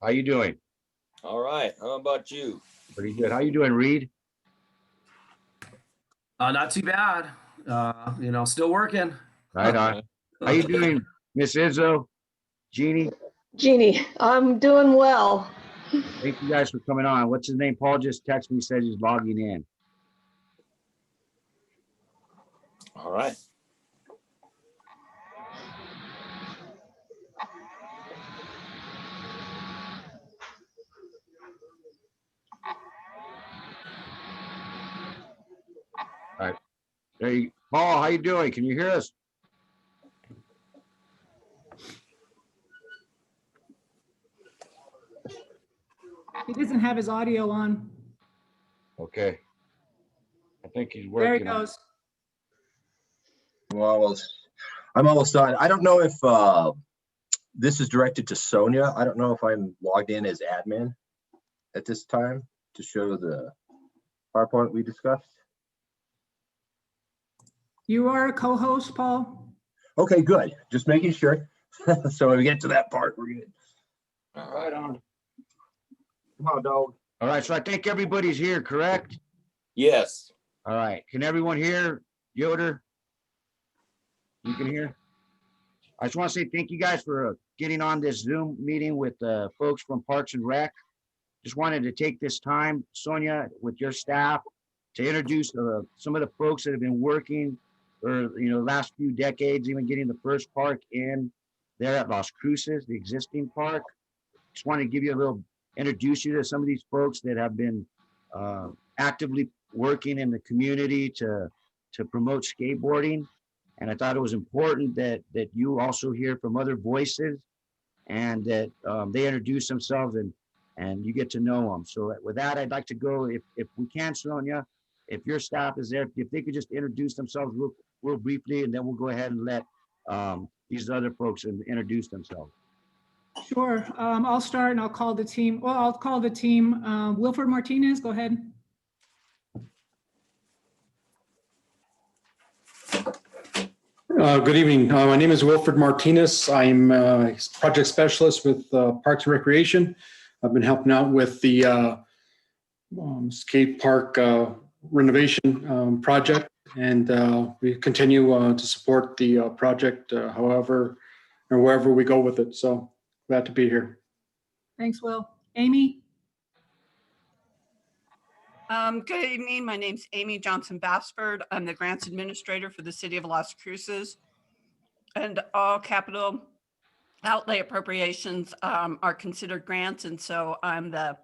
How you doing? All right. How about you? Pretty good. How you doing, Reed? Not too bad. Still working. Right on. How you doing, Miss Izzo? Jeannie? Jeannie, I'm doing well. Thank you guys for coming on. What's his name? Paul just texted me, said he's logging in. All right. All right. Hey, Paul, how you doing? Can you hear us? He doesn't have his audio on. Okay. I think he's working. There he goes. Well, I'm almost done. I don't know if this is directed to Sonia. I don't know if I'm logged in as admin at this time to show the PowerPoint we discussed. You are a co-host, Paul? Okay, good. Just making sure. So when we get to that part, we're good. All right on. Come on, dog. All right. So I think everybody's here, correct? Yes. All right. Can everyone hear? Yoder? You can hear? I just want to say thank you guys for getting on this Zoom meeting with folks from Parks and Rec. Just wanted to take this time, Sonia, with your staff, to introduce some of the folks that have been working for the last few decades, even getting the first park in there at Las Cruces, the existing park. Just wanted to give you a little, introduce you to some of these folks that have been actively working in the community to promote skateboarding. And I thought it was important that you also hear from other voices and that they introduce themselves and you get to know them. So with that, I'd like to go, if we can, Sonia, if your staff is there, if they could just introduce themselves real briefly, and then we'll go ahead and let these other folks introduce themselves. Sure. I'll start and I'll call the team. Well, I'll call the team. Wilfred Martinez, go ahead. Good evening. My name is Wilfred Martinez. I'm a project specialist with Parks and Recreation. I've been helping out with the skate park renovation project, and we continue to support the project however or wherever we go with it. So glad to be here. Thanks, Will. Amy? Good evening. My name's Amy Johnson-Bassford. I'm the grants administrator for the city of Las Cruces. And all capital outlay appropriations are considered grants. And so I'm the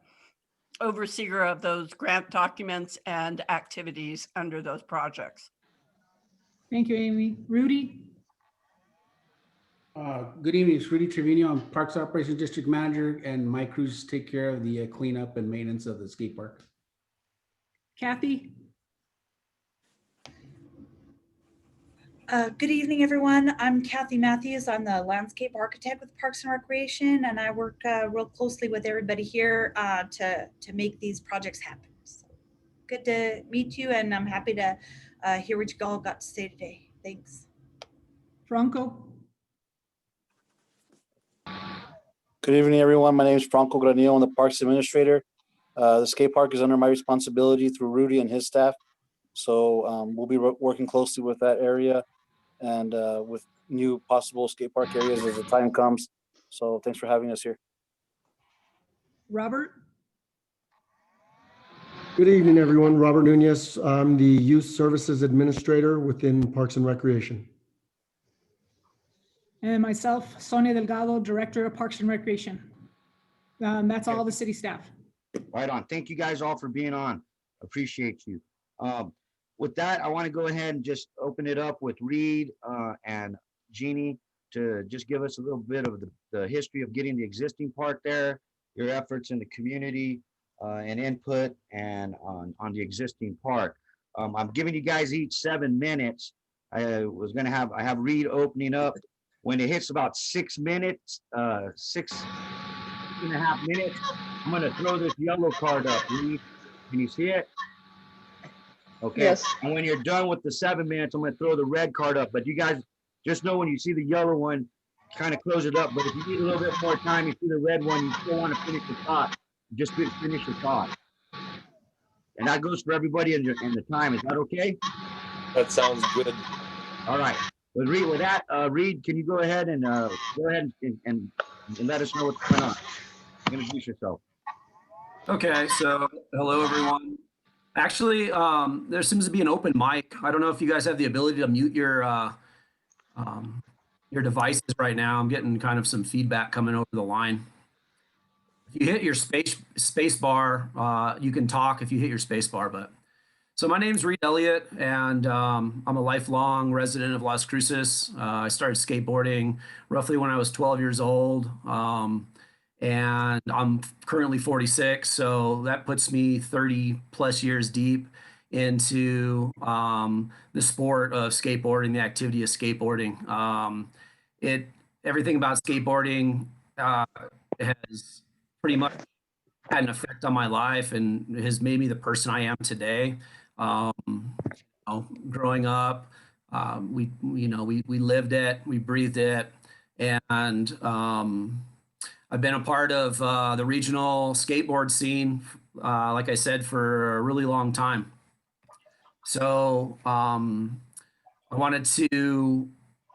overseer of those grant documents and activities under those projects. Thank you, Amy. Rudy? Good evening, it's Rudy Trevino. I'm Parks Operations District Manager, and my crews take care of the cleanup and maintenance of the skate park. Kathy? Good evening, everyone. I'm Kathy Matthews. I'm the landscape architect with Parks and Recreation, and I work real closely with everybody here to make these projects happen. So good to meet you, and I'm happy to hear what you all got to say today. Thanks. Franco? Good evening, everyone. My name is Franco Granillo. I'm the Parks Administrator. The skate park is under my responsibility through Rudy and his staff. So we'll be working closely with that area and with new possible skate park areas as the time comes. So thanks for having us here. Robert? Good evening, everyone. Robert Nunez. I'm the Youth Services Administrator within Parks and Recreation. And myself, Sonia Delgado, Director of Parks and Recreation. That's all the city staff. Right on. Thank you guys all for being on. Appreciate you. With that, I want to go ahead and just open it up with Reed and Jeannie to just give us a little bit of the history of getting the existing park there, your efforts in the community and input and on the existing park. I'm giving you guys each 7 minutes. I have Reed opening up. When it hits about 6 minutes, 6.5 minutes, I'm going to throw this yellow card up. Reed, can you see it? Okay. Yes. And when you're done with the 7 minutes, I'm going to throw the red card up. But you guys just know when you see the yellow one, kind of close it up, but if you need a little bit more time, you see the red one, you still want to finish the thought, just finish the thought. And that goes for everybody in the time. Is that okay? That sounds good. All right. With that, Reed, can you go ahead and let us know what's going on? Introduce yourself. Okay, so hello, everyone. Actually, there seems to be an open mic. I don't know if you guys have the ability to mute your devices right now. I'm getting kind of some feedback coming over the line. If you hit your space bar, you can talk if you hit your space bar. But so my name's Reed Elliott, and I'm a lifelong resident of Las Cruces. I started skateboarding roughly when I was 12 years old. And I'm currently 46, so that puts me 30 plus years deep into the sport of skateboarding, the activity of skateboarding. Everything about skateboarding has pretty much had an effect on my life and has made me the person I am today. Growing up, we lived it, we breathed it, and I've been a part of the regional skateboard scene, like I said, for a really long time. So I wanted to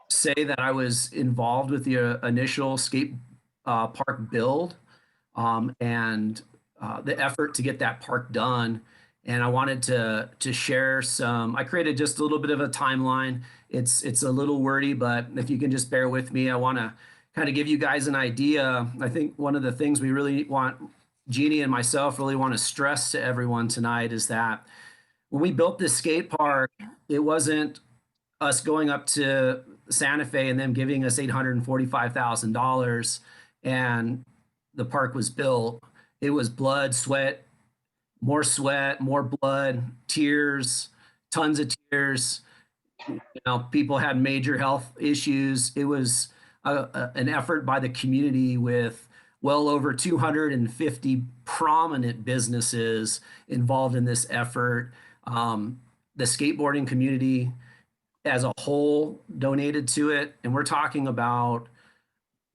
say that I was involved with the initial skate park build and the effort to get that park done. And I wanted to share some. I created just a little bit of a timeline. It's a little wordy, but if you can just bear with me, I want to kind of give you guys an idea. I think one of the things we really want, Jeannie and myself really want to stress to everyone tonight is that when we built this skate park, it wasn't us going up to Santa Fe and them giving us $845,000 and the park was built. It was blood, sweat, more blood, tears, tons of tears. People had major health issues. It was an effort by the community with well over 250 prominent businesses involved in this effort. The skateboarding community as a whole donated to it. And we're talking about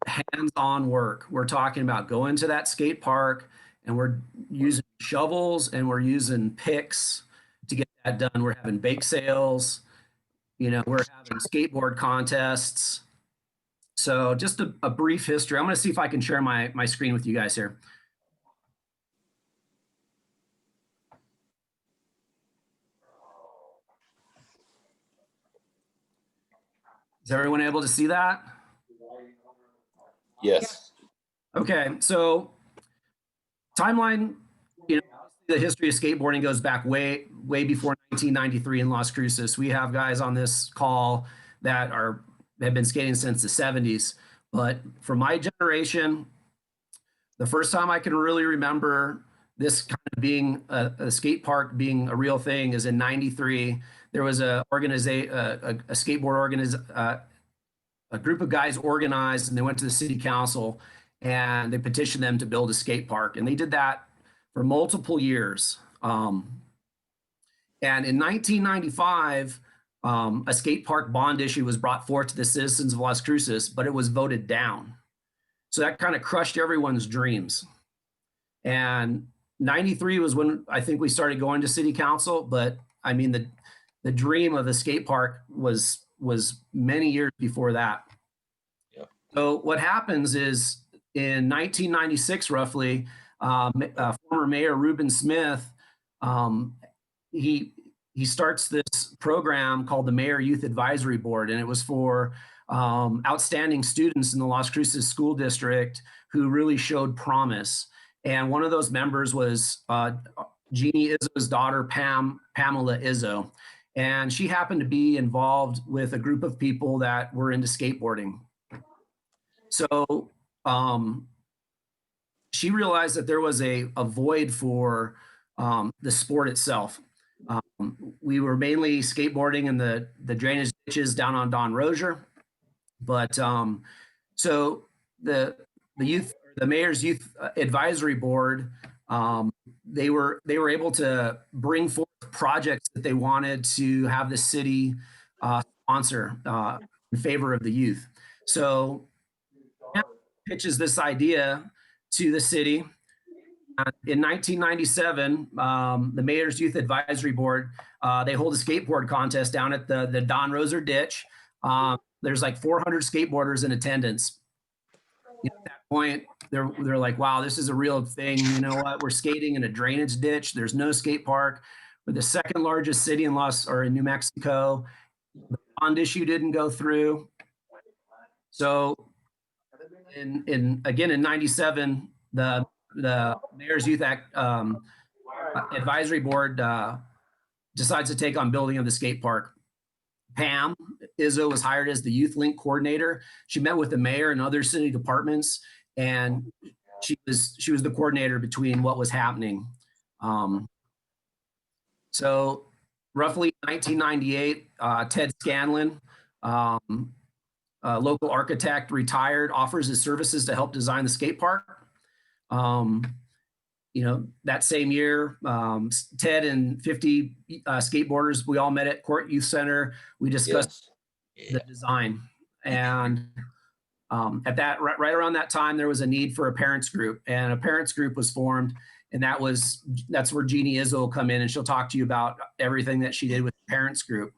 hands-on work. We're talking about going to that skate park and we're using shovels and we're using picks to get that done. We're having bake sales, we're having skateboard contests. So just a brief history. I'm going to see if I can share my screen with you guys here. Is everyone able to see that? Yes. Okay, so timeline, the history of skateboarding goes back way before 1993 in Las Cruces. We have guys on this call that have been skating since the 70s. But for my generation, the first time I can really remember this kind of being a skate park being a real thing is in 93. There was a group of guys organized and they went to the city council and they petitioned them to build a skate park. And they did that for multiple years. And in 1995, a skate park bond issue was brought forth to the citizens of Las Cruces, but it was voted down. So that kind of crushed everyone's dreams. And 93 was when I think we started going to city council, but I mean, the dream of the skate park was many years before that. Yeah. So what happens is in 1996, roughly, former Mayor Reuben Smith, he starts this program called the Mayor Youth Advisory Board, and it was for outstanding students in the Las Cruces School District who really showed promise. And one of those members was Jeannie Izzo's daughter, Pamela Izzo. And she happened to be involved with a group of people that were into skateboarding. So she realized that there was a void for the sport itself. We were mainly skateboarding in the drainage ditches down on Don Rozier. But so the Mayor's Youth Advisory Board, they were able to bring forth projects that they wanted to have the city sponsor in favor of the youth. So pitches this idea to the city. In 1997, the Mayor's Youth Advisory Board, they hold a skateboard contest down at the Don Roser Ditch. There's like 400 skateboarders in attendance. At that point, they're like, wow, this is a real thing. You know what? We're skating in a drainage ditch. There's no skate park. We're the second largest city in New Mexico. The bond issue didn't go through. So in 97, the Mayor's Youth Advisory Board decides to take on building of the skate park. Pam Izzo was hired as the Youth Link coordinator. She met with the mayor and other city departments, and she was the coordinator between what was happening. So roughly 1998, Ted Scanlon, a local architect, retired, offers his services to help design the skate park. That same year, Ted and 50 skateboarders, we all met at Court Youth Center. We discussed the design. And at that, right around that time, there was a need for a parents group, and a parents group was formed. And that's where Jeannie Izzo will come in, and she'll talk to you about everything that she did with the parents group.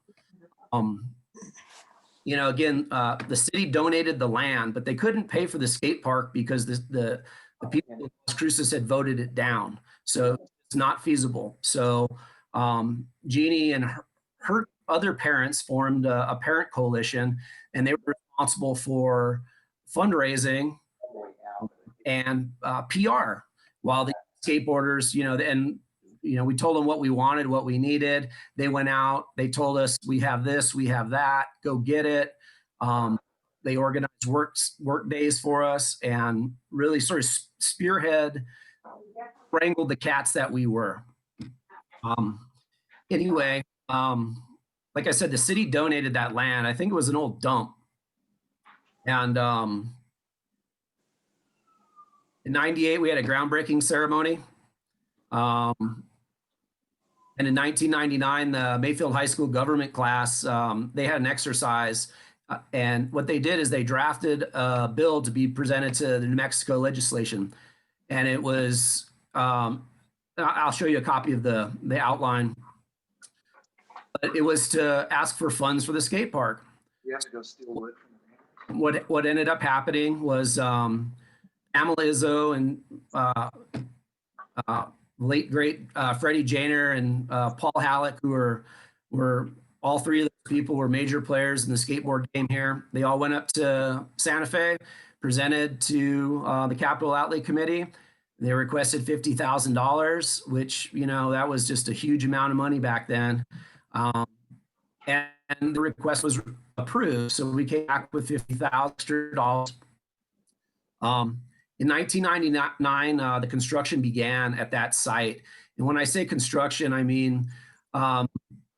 Again, the city donated the land, but they couldn't pay for the skate park because the people of Las Cruces had voted it down. So it's not feasible. So Jeannie and her other parents formed a parent coalition, and they were responsible for fundraising and PR, while the skateboarders, we told them what we wanted, what we needed. They went out, they told us, we have this, we have that, go get it. They organized work days for us and really sort of wrangled the cats that we were. Anyway, like I said, the city donated that land. I think it was an old dump. And in 98, we had a groundbreaking ceremony. And in 1999, the Mayfield High School government class, they had an exercise. And what they did is they drafted a bill to be presented to the New Mexico legislation. And it was, I'll show you a copy of the outline. But it was to ask for funds for the skate park. You have to go steal wood from What ended up happening was Pamela Izzo and late great Freddie Janer and Paul Halleck, who were all three of those people were major players in the skateboard game here. They all went up to Santa Fe, presented to the Capital Outlay Committee. They requested $50,000, which, that was just a huge amount of money back then. And the request was approved. So we came back with $50,000. In 1999, the construction began at that site. And when I say construction, I mean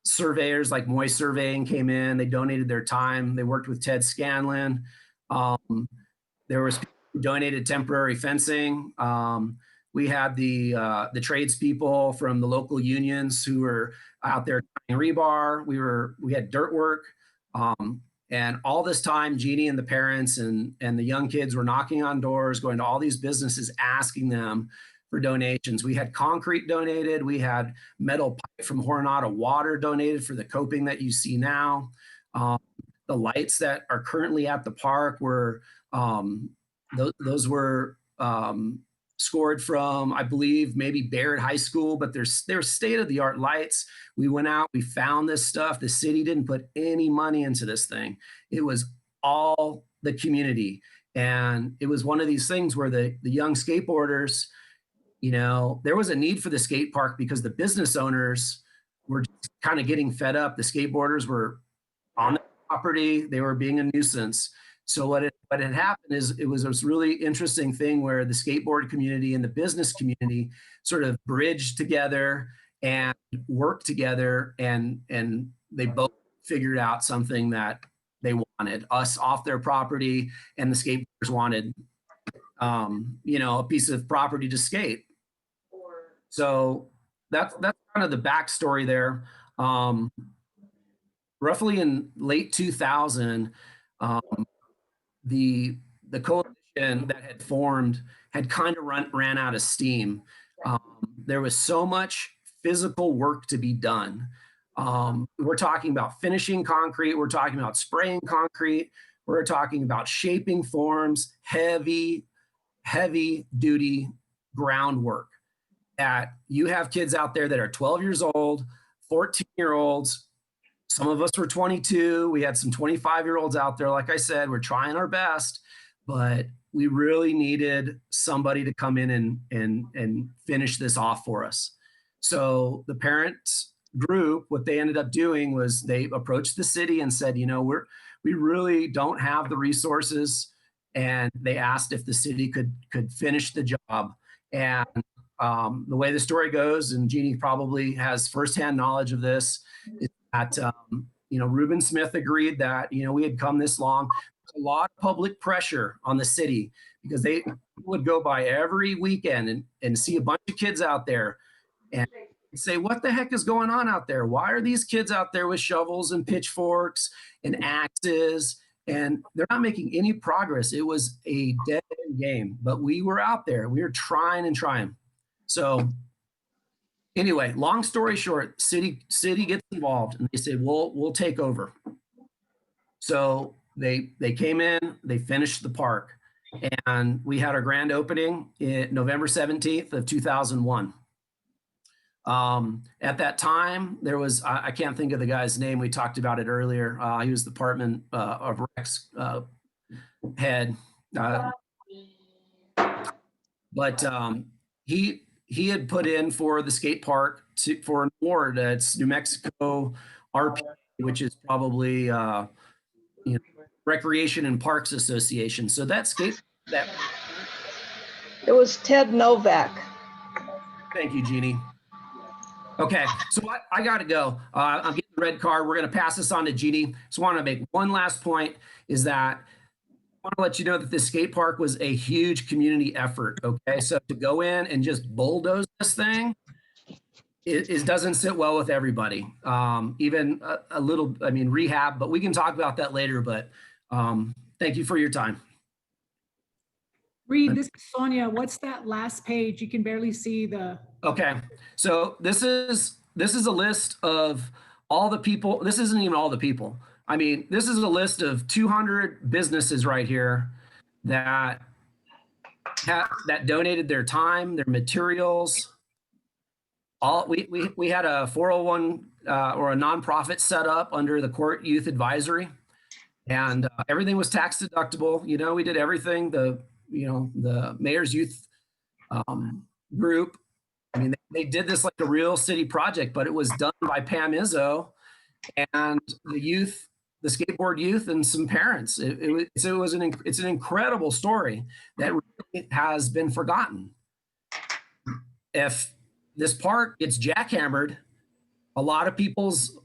surveyors like Moist Surveying came in. They donated their time. They worked with Ted Scanlon. There was people who donated temporary fencing. We had the tradespeople from the local unions who were out there tying rebar. We had dirt work. And all this time, Jeannie and the parents and the young kids were knocking on doors, going to all these businesses, asking them for donations. We had concrete donated. We had metal pipe from Horonata Water donated for the coping that you see now. The lights that are currently at the park were, those were scored from, I believe, maybe Barrett High School, but they're state-of-the-art lights. We went out, we found this stuff. The city didn't put any money into this thing. It was all the community. And it was one of these things where the young skateboarders, there was a need for the skate park because the business owners were just kind of getting fed up. The skateboarders were on the property. They were being a nuisance. So what had happened is it was this really interesting thing where the skateboard community and the business community sort of bridged together and worked together, and they both figured out something that they wanted: us off their property, and the skateboarders wanted, a piece of property to skate. So that's kind of the backstory there. Roughly in late 2000, the coalition that had formed had kind of ran out of steam. There was so much physical work to be done. We're talking about finishing concrete. We're talking about spraying concrete. We're talking about shaping forms, heavy duty groundwork. That you have kids out there that are 12 years old, 14-year-olds. Some of us were 22. We had some 25-year-olds out there. Like I said, we're trying our best, but we really needed somebody to come in and finish this off for us. So the parents group, what they ended up doing was they approached the city and said, you know, we really don't have the resources. And they asked if the city could finish the job. And the way the story goes, and Jeannie probably has firsthand knowledge of this, is that, you know, Reuben Smith agreed that, you know, we had come this long. A lot of public pressure on the city because they would go by every weekend and see a bunch of kids out there and say, what the heck is going on out there? Why are these kids out there with shovels and pitchforks and axes? And they're not making any progress. It was a dead end game, but we were out there. We were trying and trying. So anyway, long story short, city gets involved and they said, we'll take over. So they came in, they finished the park, and we had our grand opening November 17th of 2001. At that time, there was, I can't think of the guy's name. We talked about it earlier. He was the Department of Recs head. But he had put in for the skate park for an award. It's New Mexico RP, which is probably, you know, Recreation and Parks Association. So that It was Ted Novak. Thank you, Jeannie. Okay, so I got to go. I'm getting the red card. We're going to pass this on to Jeannie. Just want to make one last point is that I want to let you know that this skate park was a huge community effort. Okay, so to go in and just bulldoze this thing, it doesn't sit well with everybody. Even a little, I mean, rehab, but we can talk about that later. But thank you for your time. Reed, this is Sonia. What's that last page? You can barely see the. Okay, so this is a list of all the people. This isn't even all the people. I mean, this is a list of 200 businesses right here that donated their time, their materials. We had a 401 or a nonprofit set up under the Court Youth Advisory, and everything was tax deductible. You know, we did everything. The Mayor's Youth group. I mean, they did this like a real city project, but it was done by Pam Izzo and the youth, the skateboard youth, and some parents. It's an incredible story that really has been forgotten. If this park gets jackhammered, a lot of people's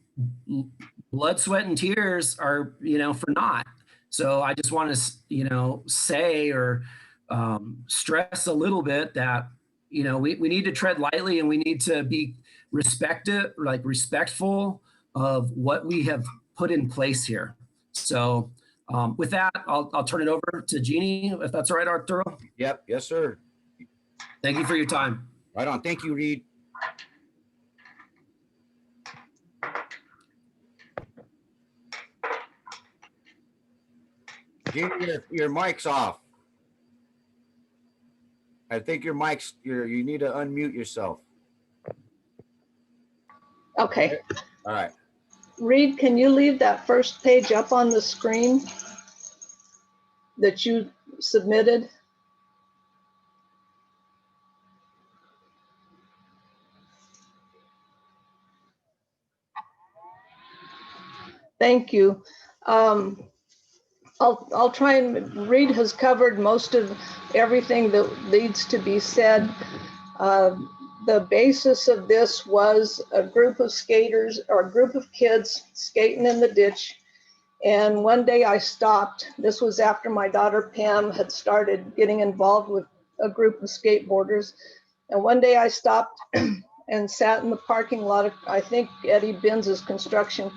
blood, sweat, and tears are, you know, for naught. So I just want to, you know, say or stress a little bit that, you know, we need to tread lightly and we need to be respectful of what we have put in place here. So with that, I'll turn it over to Jeannie, if that's all right, Arturo. Yep. Yes, sir. Thank you for your time. Right on. Thank you, Reed. Jeannie, your mic's off. I think your mic's, you need to unmute yourself. Okay. All right. Reed, can you leave that first page up on the screen that you submitted? Thank you. I'll try and, Reed has covered most of everything that needs to be said. The basis of this was a group of skaters or a group of kids skating in the ditch. And one day I stopped. This was after my daughter Pam had started getting involved with a group of skateboarders. And one day I stopped and sat in the parking lot of, I think Eddie Benz's construction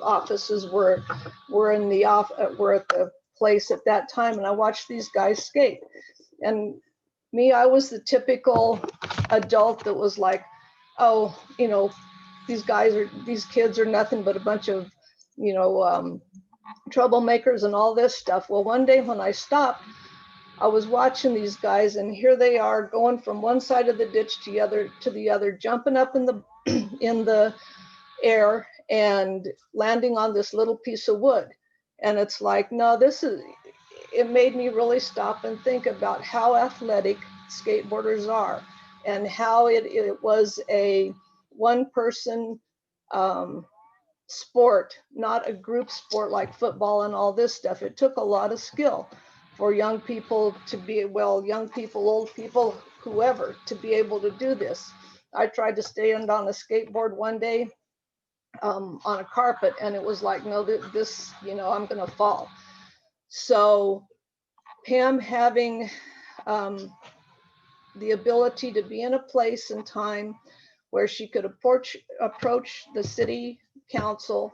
offices were at the place at that time, and I watched these guys skate. And me, I was the typical adult that was like, oh, you know, these kids are nothing but a bunch of, you know, troublemakers and all this stuff. Well, one day when I stopped, I was watching these guys, and here they are going from one side of the ditch to the other, jumping up in the in the air and landing on this little piece of wood. And it's like, no, it made me really stop and think about how athletic skateboarders are, and how it was a one-person sport, not a group sport like football and all this stuff. It took a lot of skill for young people to be, well, young people, old people, whoever, to be able to do this. I tried to stand on a skateboard one day on a carpet, and it was like, no, this, you know, I'm gonna fall. So Pam having the ability to be in a place and time where she could approach the city council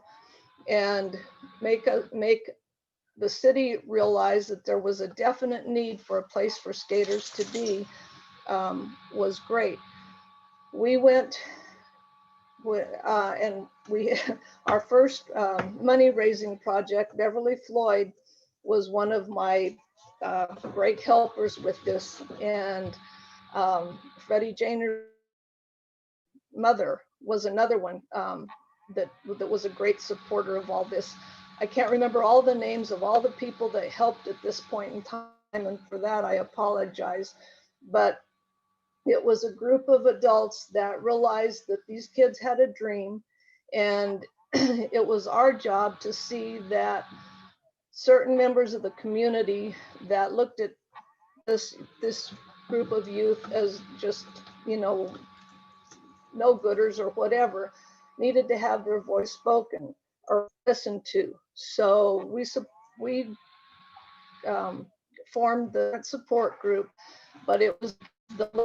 and make the city realize that there was a definite need for a place for skaters to be, was great. We went and our first money raising project, Beverly Floyd, was one of my great helpers with this, and Freddie Janer's mother was another one that was a great supporter of all this. I can't remember all the names of all the people that helped at this point in time, and for that I apologize. But it was a group of adults that realized that these kids had a dream, and it was our job to see that certain members of the community that looked at this group of youth as just, you know, no-gooders or whatever, needed to have their voice spoken or listened to. So we formed the support group, but it was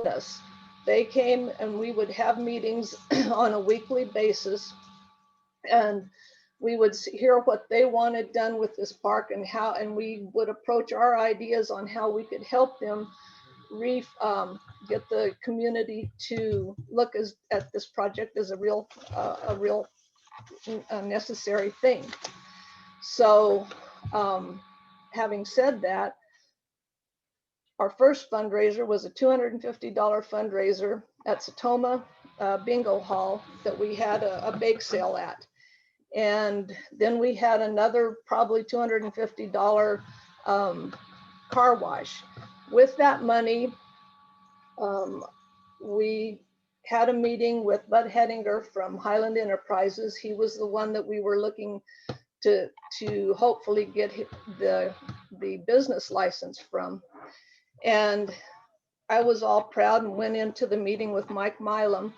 us. They came, and we would have meetings on a weekly basis, and we would hear what they wanted done with this park and how, and we would approach our ideas on how we could help them get the community to look at this project as a real necessary thing. So having said that, our first fundraiser was a $250 fundraiser at Satoma Bingo Hall that we had a bake sale at. And then we had another probably $250 car wash. With that money, we had a meeting with Bud Hedinger from Highland Enterprises. He was the one that we were looking to hopefully get the business license from. And I was all proud and went into the meeting with Mike Milam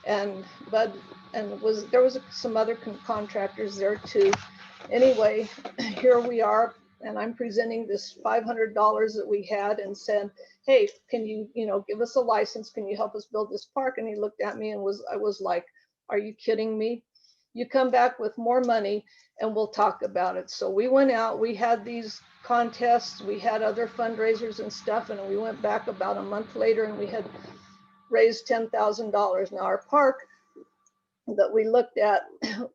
and Bud, and there was some other contractors there too. Anyway, here we are, and I'm presenting this $500 that we had and said, hey, can you give us a license? Can you help us build this park? And he looked at me and I was like, are you kidding me? You come back with more money and we'll talk about it. So we went out, we had these contests, we had other fundraisers and stuff, and we went back about a month later and we had raised $10,000. Now our park that we looked at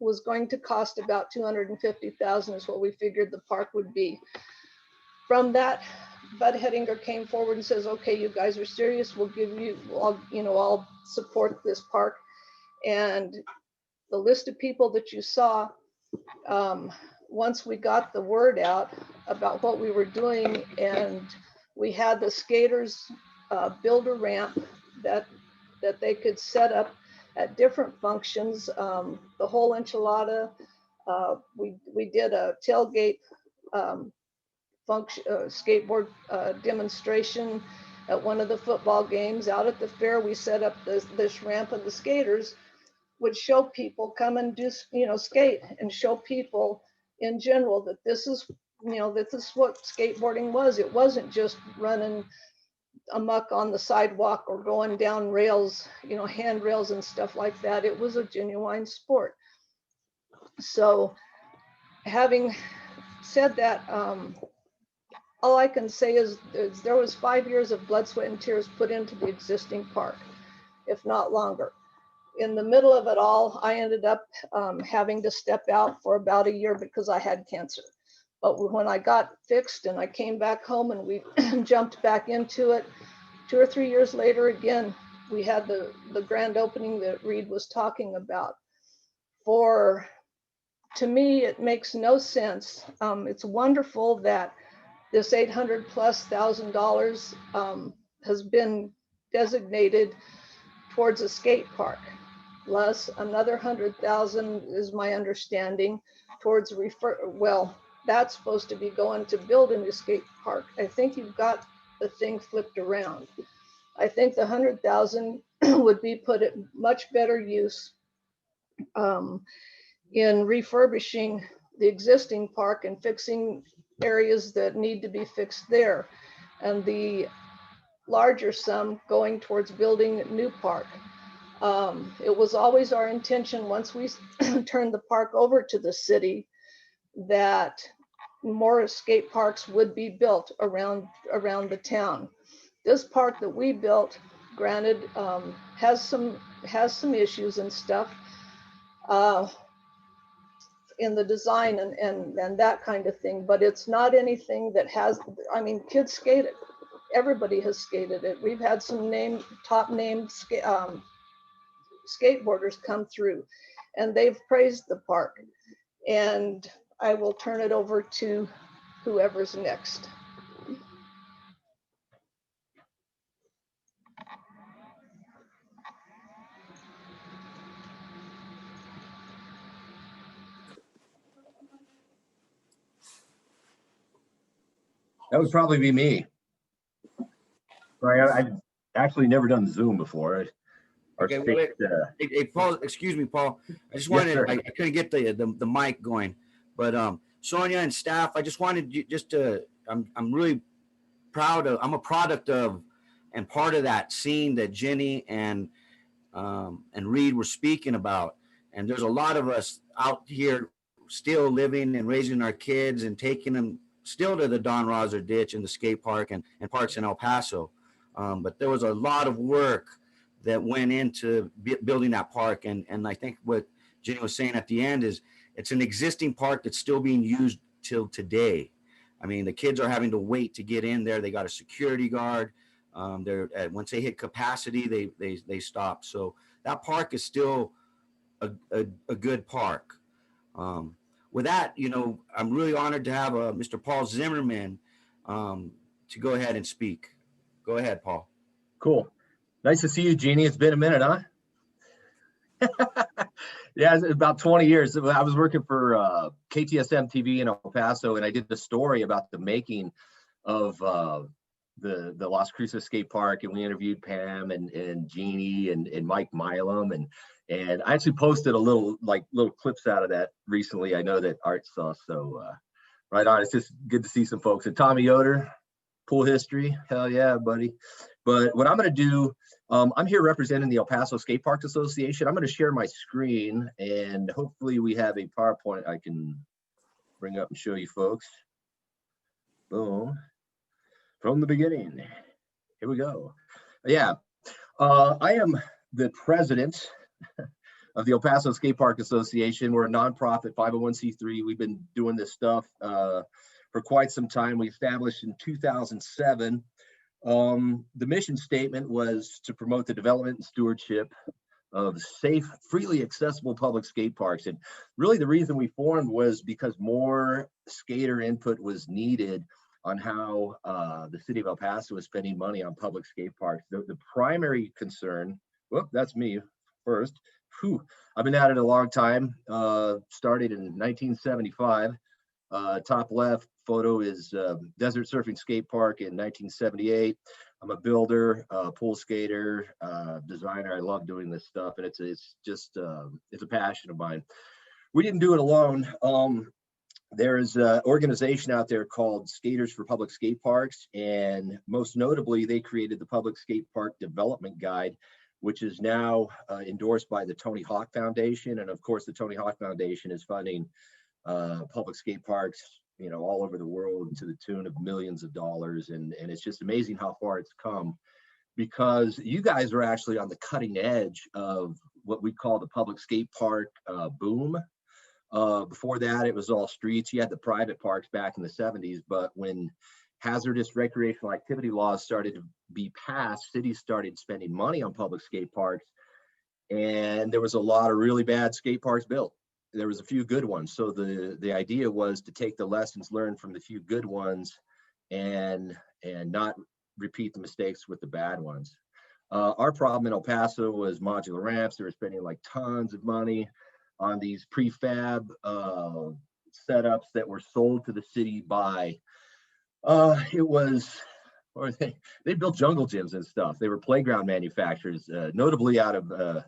was going to cost about $250,000 is what we figured the park would be. From that, Bud Hedinger came forward and says, okay, you guys are serious, we'll give you, I'll support this park. And the list of people that you saw, once we got the word out about what we were doing, and we had the skaters build a ramp that they could set up at different functions, the whole enchilada. We did a tailgate skateboard demonstration at one of the football games. Out at the fair, we set up this ramp, and the skaters would show people, come and do, skate, and show people in general that this is what skateboarding was. It wasn't just running amok on the sidewalk or going down rails, handrails and stuff like that. It was a genuine sport. So having said that, all I can say is there was 5 years of blood, sweat, and tears put into the existing park, if not longer. In the middle of it all, I ended up having to step out for about a year because I had cancer. But when I got fixed and I came back home and we jumped back into it, 2 or 3 years later, again, we had the grand opening that Reed was talking about. To me, it makes no sense. It's wonderful that this $800,000+ has been designated towards a skate park. Plus another 100,000 is my understanding towards well, that's supposed to be going to build a new skate park. I think you've got the thing flipped around. I think the 100,000 would be put at much better use in refurbishing the existing park and fixing areas that need to be fixed there. And the larger sum going towards building a new park. It was always our intention, once we turned the park over to the city, that more skate parks would be built around the town. This park that we built, granted, has some issues and stuff in the design and that kind of thing, but it's not anything that has, I mean, kids skate it. Everybody has skated it. We've had some top named skateboarders come through and they've praised the park. And I will turn it over to whoever's next. That would probably be me. Sorry, I've actually never done Zoom before. Okay, well, hey, Paul, excuse me, Paul. I just wanted, Yes, I couldn't get the mic going, but Sonia and staff, I just wanted you just to, I'm really proud of, I'm a product of and part of that scene that Jenny and Reed were speaking about. And there's a lot of us out here still living and raising our kids and taking them still to the Don Roser Ditch and the skate park and parks in El Paso. But there was a lot of work that went into building that park. And I think what Jenny was saying at the end is it's an existing park that's still being used till today. I mean, the kids are having to wait to get in there. They got a security guard. Once they hit capacity, they stop. So that park is still a good park. With that, you know, I'm really honored to have Mr. Paul Zimmerman to go ahead and speak. Go ahead, Paul. Cool. Nice to see you, Jeannie. It's been a minute, huh? Yeah, it's about 20 years. I was working for KTSM TV in El Paso, and I did the story about the making of the Las Cruces skate park, and we interviewed Pam and Jeannie and Mike Milam, and I actually posted a little clips out of that recently. I know that Art saw, so right on. It's just good to see some folks. And Tommy Yoder, pool history, hell yeah, buddy. But what I'm going to do, I'm here representing the El Paso Skateparks Association. I'm going to share my screen, and hopefully we have a PowerPoint I can bring up and show you folks. Boom. From the beginning. Here we go. Yeah, I am the president of the El Paso Skatepark Association. We're a nonprofit 501c3. We've been doing this stuff for quite some time. We established in 2007. The mission statement was to promote the development and stewardship of safe, freely accessible public skate parks. And really the reason we formed was because more skater input was needed on how the city of El Paso is spending money on public skate parks. The primary concern, whoop, that's me first. Whew, I've been at it a long time, started in 1975. Top left photo is Desert Surfing Skate Park in 1978. I'm a builder, pool skater, designer. I love doing this stuff, and it's just it's a passion of mine. We didn't do it alone. There is an organization out there called Skaters for Public Skate Parks, and most notably, they created the Public Skate Park Development Guide, which is now endorsed by the Tony Hawk Foundation. And of course, the Tony Hawk Foundation is funding public skate parks you know, all over the world to the tune of millions of dollars. And it's just amazing how far it's come, because you guys are actually on the cutting edge of what we call the public skate park boom. Before that, it was all streets. You had the private parks back in the 70s, but when hazardous recreational activity laws started to be passed, cities started spending money on public skate parks, and there was a lot of really bad skate parks built. There was a few good ones. So the idea was to take the lessons learned from the few good ones and not repeat the mistakes with the bad ones. Our problem in El Paso was modular ramps. They were spending like tons of money on these prefab setups that were sold to the city by, they built jungle gyms and stuff. They were playground manufacturers, notably out of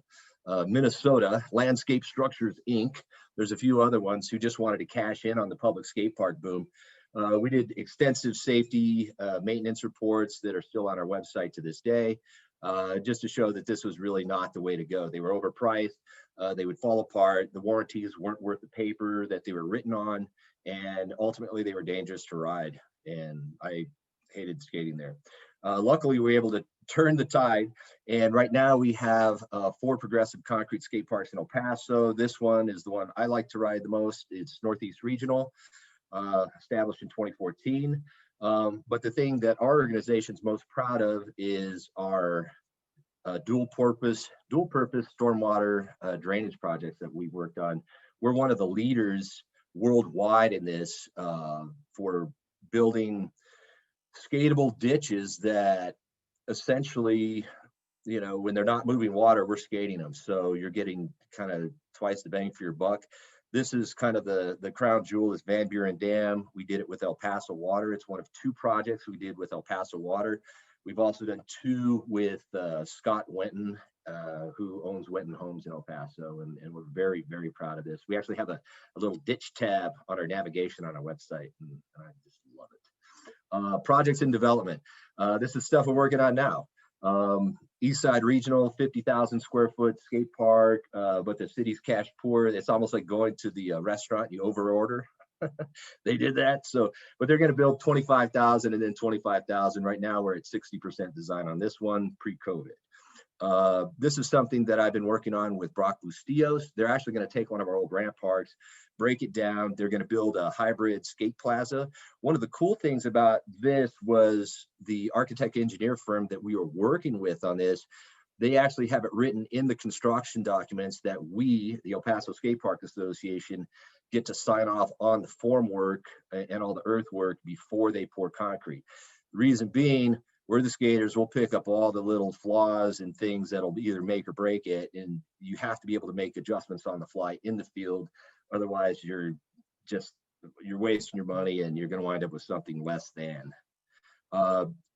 Minnesota, Landscape Structures, Inc. There's a few other ones who just wanted to cash in on the public skate park boom. We did extensive safety maintenance reports that are still on our website to this day, just to show that this was really not the way to go. They were overpriced. They would fall apart. The warranties weren't worth the paper that they were written on. And ultimately, they were dangerous to ride. And I hated skating there. Luckily, we were able to turn the tide. And right now, we have 4 progressive concrete skate parks in El Paso. This one is the one I like to ride the most. It's Northeast Regional, established in 2014. But the thing that our organization's most proud of is our dual purpose stormwater drainage projects that we worked on. We're one of the leaders worldwide in this for building skatable ditches that essentially, you know, when they're not moving water, we're skating them. So you're getting kind of twice the bang for your buck. This is kind of the crown jewel is Van Buren Dam. We did it with El Paso Water. It's one of 2 projects we did with El Paso Water. We've also done 2 with Scott Wenton, who owns Wenton Homes in El Paso, and we're very, very proud of this. We actually have a little ditch tab on our navigation on our website, and I just love it. Projects in development. This is stuff we're working on now. Eastside Regional, 50,000 square foot skate park, but the city's cash poor. It's almost like going to the restaurant, you over order. They did that. So, but they're going to build 25,000 and then 25,000. Right now, we're at 60% design on this one pre-COVID. This is something that I've been working on with Brock Bustillos. They're actually going to take one of our old ramp parks, break it down. They're going to build a hybrid skate plaza. One of the cool things about this was the architect engineer firm that we were working with on this. They actually have it written in the construction documents that we, the El Paso Skate Park Association, get to sign off on the formwork and all the earthwork before they pour concrete. The reason being, we're the skaters, we'll pick up all the little flaws and things that'll either make or break it, and you have to be able to make adjustments on the fly in the field. Otherwise, you're wasting your money and you're going to wind up with something less than.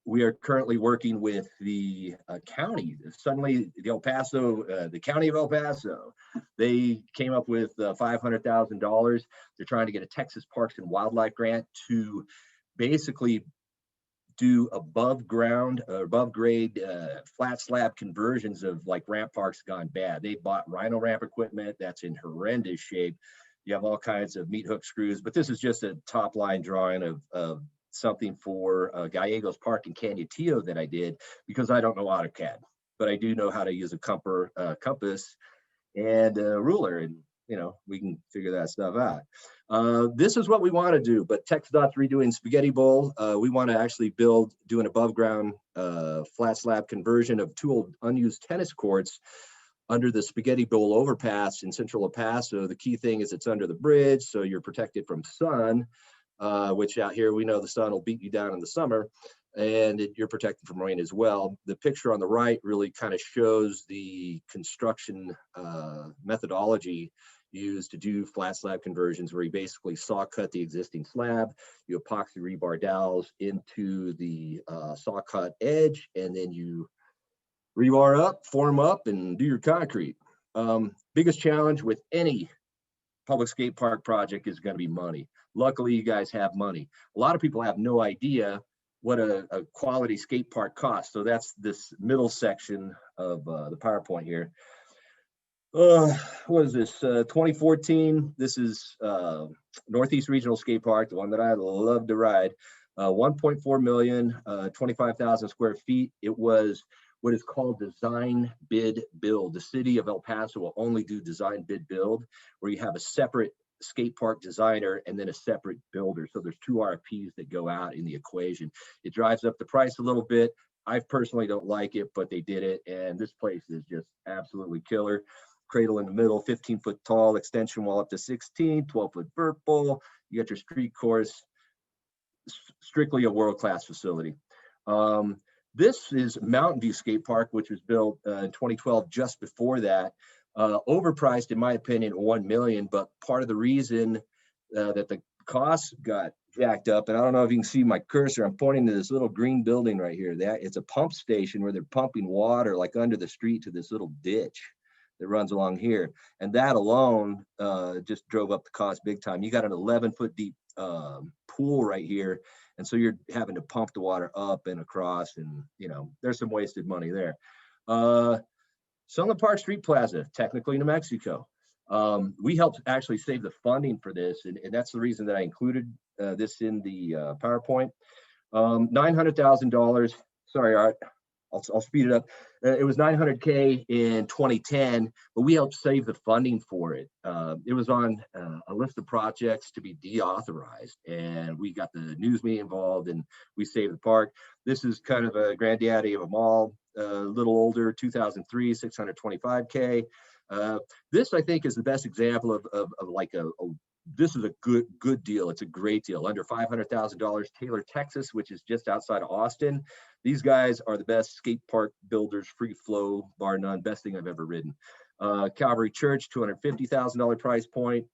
We are currently working with the county. Suddenly, the county of El Paso, they came up with $500,000. They're trying to get a Texas Parks and Wildlife grant to basically do above ground or above grade flat slab conversions of like ramp parks gone bad. They bought Rhino ramp equipment that's in horrendous shape. You have all kinds of meat hook screws, but this is just a top line drawing of something for Gallegos Park in Canutillo that I did, because I don't know AutoCAD, but I do know how to use a compass and a ruler, and you know, we can figure that stuff out. This is what we want to do, but TxDOT's redoing Spaghetti Bowl. We want to actually do an above ground flat slab conversion of 2 old unused tennis courts under the Spaghetti Bowl overpass in central El Paso. The key thing is it's under the bridge, so you're protected from sun, which out here we know the sun will beat you down in the summer, and you're protected from rain as well. The picture on the right really kind of shows the construction methodology used to do flat slab conversions, where you basically saw cut the existing slab, you epoxy rebar dowels into the saw cut edge, and then you rebar up, form up, and do your concrete. Biggest challenge with any public skate park project is going to be money. Luckily, you guys have money. A lot of people have no idea what a quality skate park costs. So that's this middle section of the PowerPoint here. What is this? 2014. This is Northeast Regional Skate Park, the one that I love to ride. 1.4 million, 25,000 square feet. It was what is called design bid build. The city of El Paso will only do design bid build, where you have a separate skate park designer and then a separate builder. So there's 2 RFPs that go out in the equation. It drives up the price a little bit. I personally don't like it, but they did it. And this place is just absolutely killer. Cradle in the middle, 15-foot tall, extension wall up to 16, 12-foot vert bowl. You got your street course, strictly a world-class facility. This is Mountain View Skate Park, which was built in 2012, just before that. Overpriced, in my opinion, $1 million, but part of the reason that the costs got jacked up, and I don't know if you can see my cursor, I'm pointing to this little green building right here. It's a pump station where they're pumping water like under the street to this little ditch that runs along here. And that alone just drove up the cost big time. You got an 11-foot deep pool right here. And so you're having to pump the water up and across, and there's some wasted money there. Sunland Park Street Plaza, technically New Mexico. We helped actually save the funding for this, and that's the reason that I included this in the PowerPoint. $900,000. Sorry, Art. I'll speed it up. It was $900K in 2010, but we helped save the funding for it. It was on a list of projects to be deauthorized, and we got the news media involved, and we saved the park. This is kind of a granddaddy of them all, a little older, 2003, $625K. This, I think, is the best example of like this is a good deal. It's a great deal. Under $500,000, Taylor, Texas, which is just outside of Austin. These guys are the best skate park builders, free flow, bar none, best thing I've ever ridden. Calvary Church, $250,000 price point.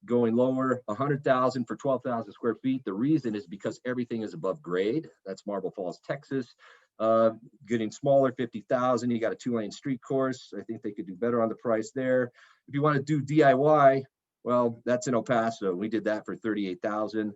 Going lower, $100,000 for 12,000 square feet. The reason is because everything is above grade. That's Marble Falls, Texas. Getting smaller, $50,000. You got a 2-lane street course. I think they could do better on the price there. If you want to do DIY, well, that's in El Paso. We did that for $38,000.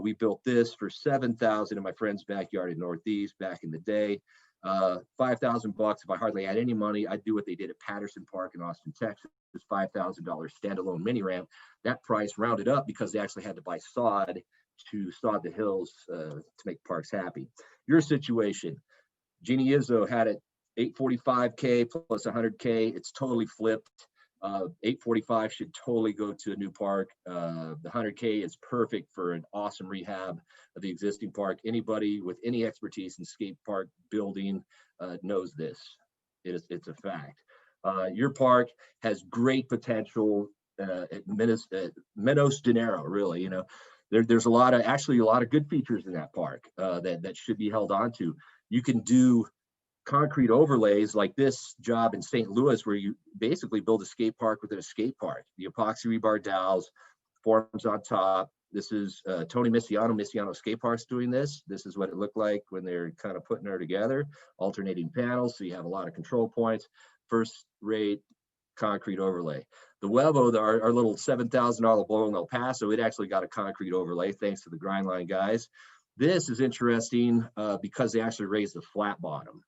We built this for $7,000 in my friend's backyard in Northeast back in the day. $5,000 if I hardly had any money. I'd do what they did at Patterson Park in Austin, Texas. $5,000 standalone mini ramp. That price rounded up because they actually had to buy sod to sod the hills to make parks happy. Your situation, Jeannie Izzo had it $845K plus $100K. It's totally flipped. $845 should totally go to a new park. The $100K is perfect for an awesome rehab of the existing park. Anybody with any expertise in skate park building knows this. It's a fact. Your park has great potential at Menos Dinero, really. There's a lot of good features in that park that should be held on to. You can do concrete overlays like this job in St. Louis, where you basically build a skate park within a skate park. The epoxy rebar dowels, forms on top. This is Tony Missiano Skate Parks doing this. This is what it looked like when they're kind of putting her together. Alternating panels, so you have a lot of control points. First rate concrete overlay. The Huevo, our little $7,000 bowl in El Paso, it actually got a concrete overlay thanks to the grind line guys. This is interesting because they actually raised the flat bottom.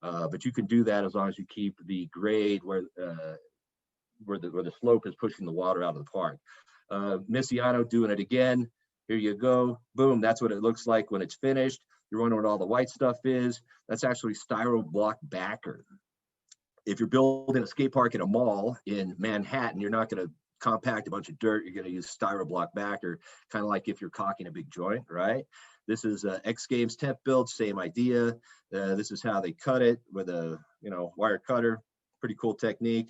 But you can do that as long as you keep the grade where the slope is pushing the water out of the park. Missiano doing it again. Here you go. Boom. That's what it looks like when it's finished. You're wondering what all the white stuff is. That's actually styro block backer. If you're building a skate park in a mall in Manhattan, you're not going to compact a bunch of dirt. You're going to use styro block backer, kind of like if you're caulking a big joint, right? This is X Games temp build, same idea. This is how they cut it with a wire cutter. Pretty cool technique.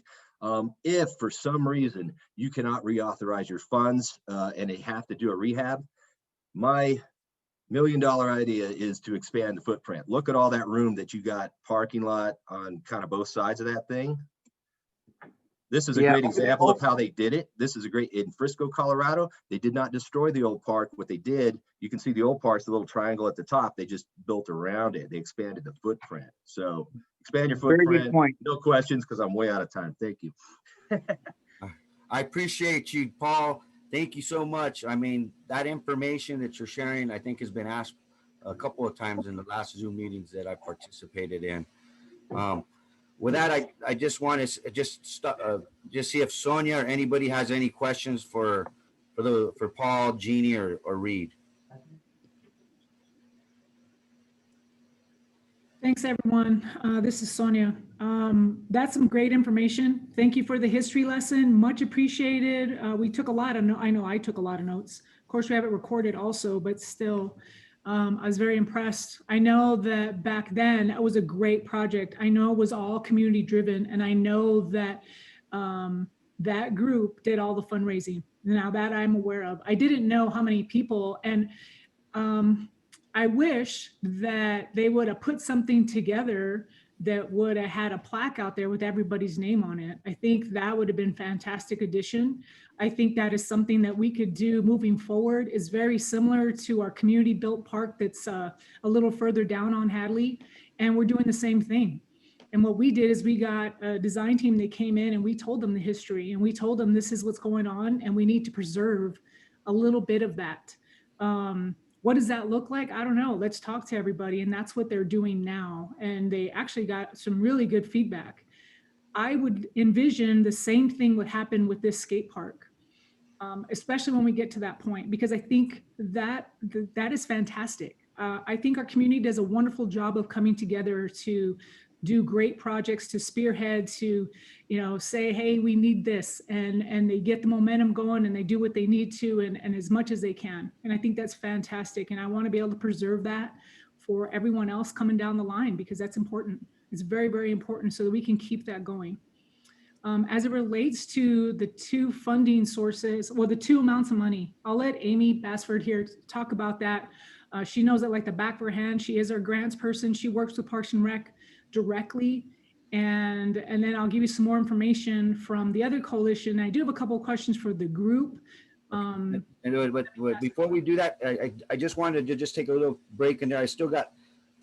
If for some reason you cannot reauthorize your funds and they have to do a rehab, my $1 million idea is to expand the footprint. Look at all that room that you got parking lot on kind of both sides of that thing. This is a great example of how they did it. This is a great, in Frisco, Colorado, they did not destroy the old park. What they did, you can see the old park's the little triangle at the top. They just built around it. They expanded the footprint. So expand your footprint. Very good point. No questions, because I'm way out of time. Thank you. I appreciate you, Paul. Thank you so much. I mean, that information that you're sharing, I think has been asked a couple of times in the last Zoom meetings that I participated in. With that, I just want to just see if Sonia or anybody has any questions for for Paul, Jeannie, or Reed? Thanks, everyone. This is Sonia. That's some great information. Thank you for the history lesson. Much appreciated. We took a lot of I know I took a lot of notes. Of course, we have it recorded also, but still, I was very impressed. I know that back then it was a great project. I know it was all community driven, and I know that that group did all the fundraising. Now that I'm aware of, I didn't know how many people, and I wish that they would have put something together that would have had a plaque out there with everybody's name on it. I think that would have been fantastic addition. I think that is something that we could do moving forward. Is very similar to our community built park that's a little further down on Hadley, and we're doing the same thing. And what we did is we got a design team that came in and we told them the history, and we told them this is what's going on and we need to preserve a little bit of that. What does that look like? I don't know. Let's talk to everybody. And that's what they're doing now. And they actually got some really good feedback. I would envision the same thing would happen with this skate park, especially when we get to that point, because I think that is fantastic. I think our community does a wonderful job of coming together to do great projects, to spearhead, to, you know, say, hey, we need this, and they get the momentum going and they do what they need to, and as much as they can. And I think that's fantastic. And I want to be able to preserve that for everyone else coming down the line, because that's important. It's very, very important so that we can keep that going. As it relates to the two funding sources, well, the two amounts of money, I'll let Amy Basford here talk about that. She knows it like the back of her hand. She is our grants person. She works with Parks and Rec directly. And then I'll give you some more information from the other coalition. I do have a couple of questions for the group. But before we do that, I just wanted to just take a little break in there. I still got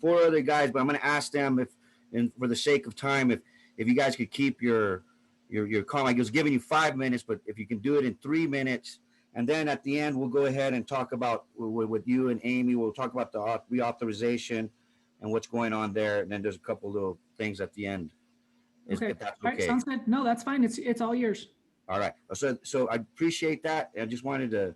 4 other guys, but I'm going to ask them if, and for the sake of time, if you guys could keep your comment. I was giving you 5 minutes, but if you can do it in 3 minutes, and then at the end we'll go ahead and talk about with you and Amy. We'll talk about the reauthorization and what's going on there, and then there's a couple little things at the end. Okay. If that's All right, okay. sounds good. No, that's fine. It's all yours. All right. So I appreciate that. I just wanted to,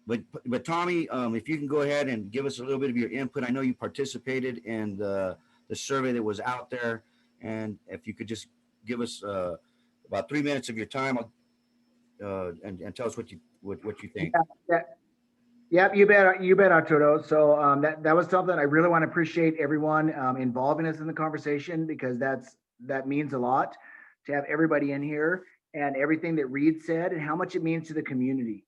but Tommy, if you can go ahead and give us a little bit of your input. I know you participated in the survey that was out there, and if you could just give us about 3 minutes of your time, and tell us what you think. Yeah, you bet, Arturo. So that was something I really want to appreciate everyone involving us in the conversation, because that means a lot to have everybody in here, and everything that Reed said and how much it means to the community.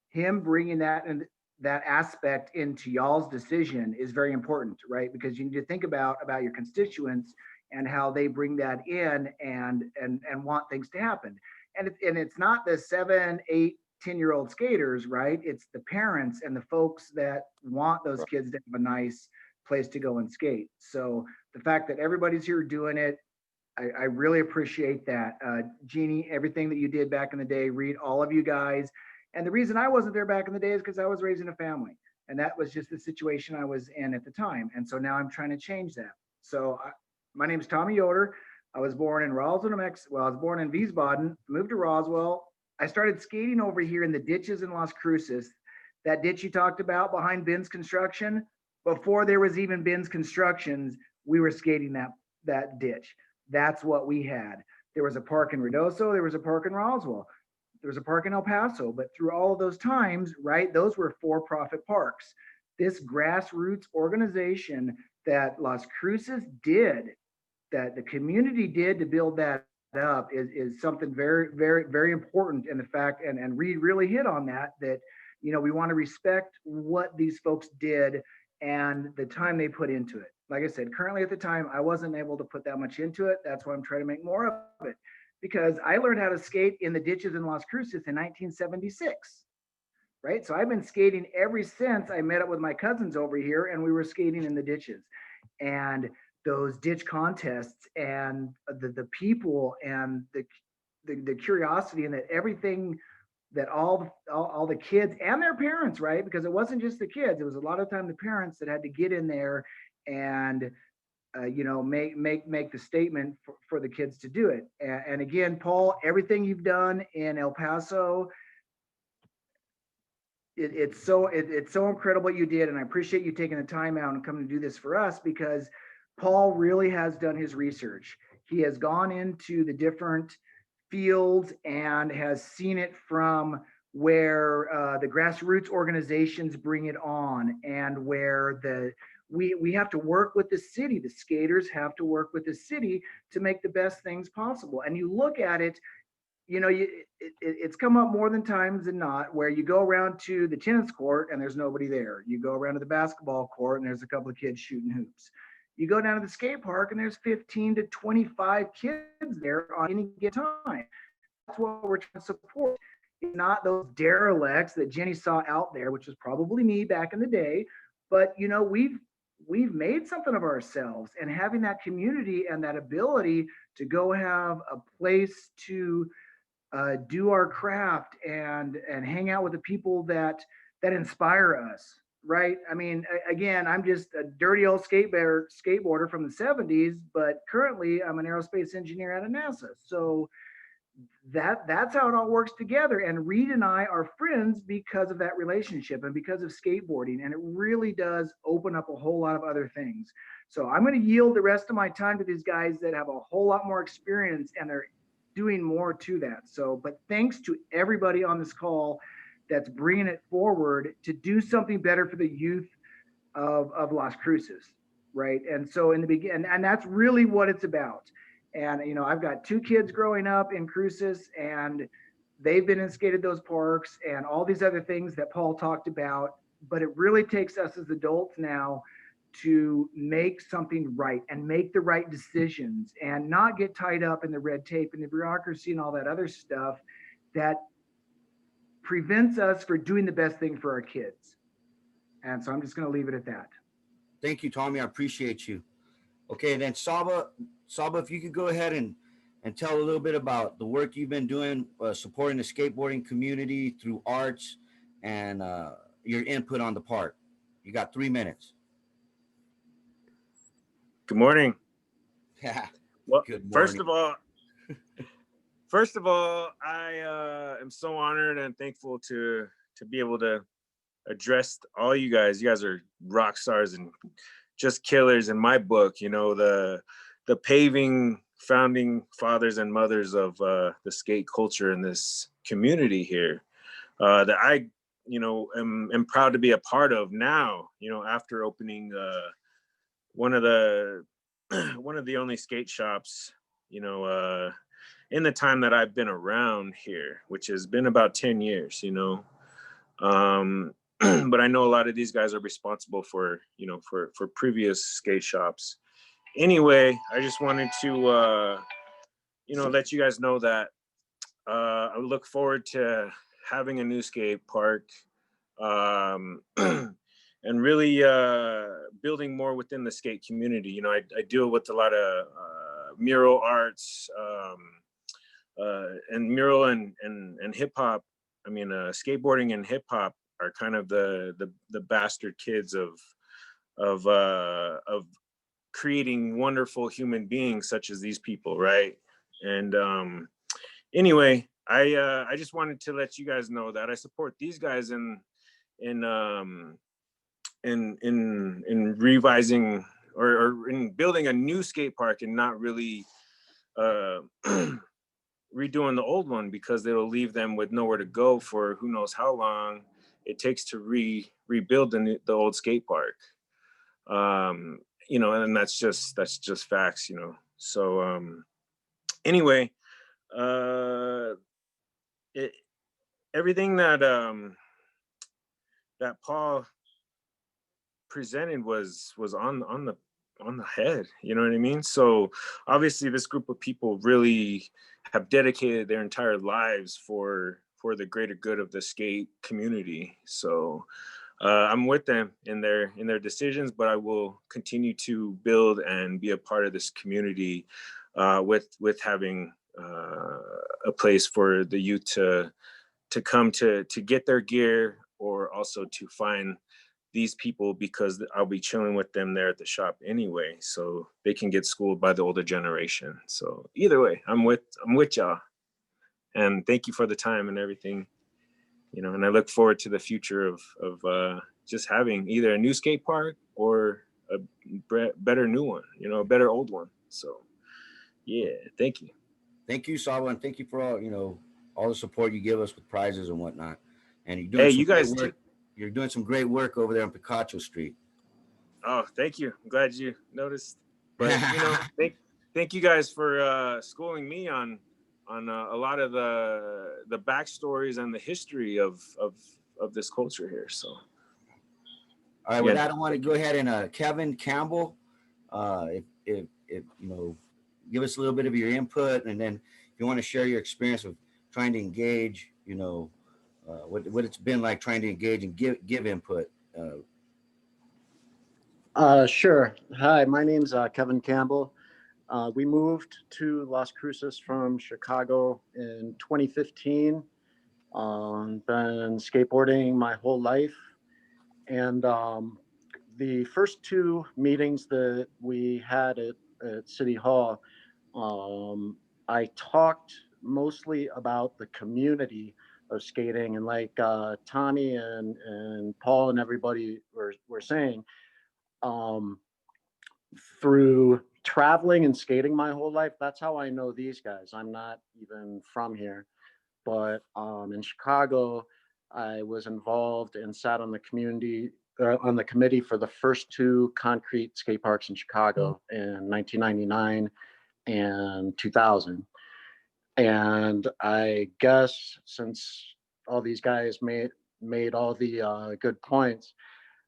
Him bringing that and that aspect into y'all's decision is very important, right? Because you need to think about your constituents and how they bring that in and want things to happen. And it's not the 7, 8, 10-year-old skaters, right? It's the parents and the folks that want those kids to have a nice place to go and skate. So the fact that everybody's here doing it, I really appreciate that. Jeannie, everything that you did back in the day, Reed, all of you guys. And the reason I wasn't there back in the day is because I was raising a family, and that was just the situation I was in at the time. And so now I'm trying to change that. So my name is Tommy Yoder. I was born in Roswell, New Mexico. Well, I was born in Wiesbaden, moved to Roswell. I started skating over here in the ditches in Las Cruces. That ditch you talked about behind Ben's Construction, before there was even Ben's Constructions, we were skating that ditch. That's what we had. There was a park in Ruidoso, there was a park in Roswell, there was a park in El Paso, but through all of those times, right, those were for-profit parks. This grassroots organization that Las Cruces did, that the community did to build that up is something very, very, very important. And the fact, and Reed really hit on that, you know, we want to respect what these folks did and the time they put into it. Like I said, currently at the time, I wasn't able to put that much into it. That's why I'm trying to make more of it, because I learned how to skate in the ditches in Las Cruces in 1976, right? So I've been skating ever since I met up with my cousins over here, and we were skating in the ditches. And those ditch contests and the people and the curiosity, and that everything that all the kids and their parents, right? Because it wasn't just the kids, it was a lot of time the parents that had to get in there and you know, make the statement for the kids to do it. And again, Paul, everything you've done in El Paso, it's so incredible what you did, and I appreciate you taking the time out and coming to do this for us, because Paul really has done his research. He has gone into the different fields and has seen it from where the grassroots organizations bring it on, and where we have to work with the city. The skaters have to work with the city to make the best things possible. And you look at it, you know, it's come up more than times than not, where you go around to the tennis court and there's nobody there. You go around to the basketball court and there's a couple of kids shooting hoops. You go down to the skate park and there's 15 to 25 kids there on any given time. That's what we're trying to support. It's not those derelicts that Jenny saw out there, which was probably me back in the day. But, you know, we've made something of ourselves, and having that community and that ability to go have a place to do our craft and hang out with the people that inspire us, right? I mean, again, I'm just a dirty old skateboarder from the 70s, but currently I'm an aerospace engineer out of NASA. So that's how it all works together. And Reed and I are friends because of that relationship and because of skateboarding. And it really does open up a whole lot of other things. So I'm going to yield the rest of my time to these guys that have a whole lot more experience, and they're doing more to that. So, but thanks to everybody on this call that's bringing it forward to do something better for the youth of Las Cruces, right? And so in the beginning, and that's really what it's about. And, you know, I've got 2 kids growing up in Cruces, and they've been and skated those parks and all these other things that Paul talked about. But it really takes us as adults now to make something right and make the right decisions, and not get tied up in the red tape and the bureaucracy and all that other stuff that prevents us from doing the best thing for our kids. And so I'm just going to leave it at that. Thank you, Tommy. I appreciate you. Okay, then Saba, if you could go ahead and tell a little bit about the work you've been doing, supporting the skateboarding community through arts, and your input on the park. You got 3 minutes. Good morning. Yeah. Well, Good morning. First of all, I am so honored and thankful to be able to address all you guys. You guys are rock stars and just killers in my book. You know, the paving founding fathers and mothers of the skate culture in this community here, that I, you know, am proud to be a part of now. You know, after opening one of the only skate shops, you know, in the time that I've been around here, which has been about 10 years, you know. But I know a lot of these guys are responsible for, you know, for previous skate shops. Anyway, I just wanted to, you know, let you guys know that I look forward to having a new skate park, and really building more within the skate community. You know, I deal with a lot of mural arts, and mural and hip hop. I mean, skateboarding and hip hop are kind of the bastard kids of creating wonderful human beings such as these people, right? And anyway, I just wanted to let you guys know that I support these guys in revising or in building a new skate park, and not really redoing the old one, because it'll leave them with nowhere to go for who knows how long it takes to rebuild the old skate park. You know, and that's just facts, you know. So anyway, everything that Paul presented was on the head, you know what I mean? So obviously this group of people really have dedicated their entire lives for the greater good of the skate community. So I'm with them in their decisions, but I will continue to build and be a part of this community, with having a place for the youth to come to get their gear, or also to find these people, because I'll be chilling with them there at the shop anyway, so they can get schooled by the older generation. So either way, I'm with y'all, and thank you for the time and everything. you know, and I look forward to the future of just having either a new skate park or a better new one, you know, a better old one. So yeah, thank you. Thank you, Salva, and thank you for all, you know, all the support you give us with prizes and whatnot. And you're doing Hey, some you great guys work. You're doing some great work over there on Picacho Street. Oh, thank you. I'm glad you noticed. But you know, thank you guys for schooling me on a lot of the backstories and the history of this culture here. So, All right, with that, I want to go ahead and Kevin Campbell, if you know, give us a little bit of your input, and then if you want to share your experience of trying to engage, you know, what it's been like trying to engage and give input. Sure. Hi, my name's Kevin Campbell. We moved to Las Cruces from Chicago in 2015. Been skateboarding my whole life. And the first two meetings that we had at City Hall, I talked mostly about the community of skating. And like Tommy and Paul and everybody were saying, through traveling and skating my whole life, that's how I know these guys. I'm not even from here, but in Chicago, I was involved and sat on the committee for the first two concrete skate parks in Chicago in 1999 and 2000. And I guess since all these guys made all the good points,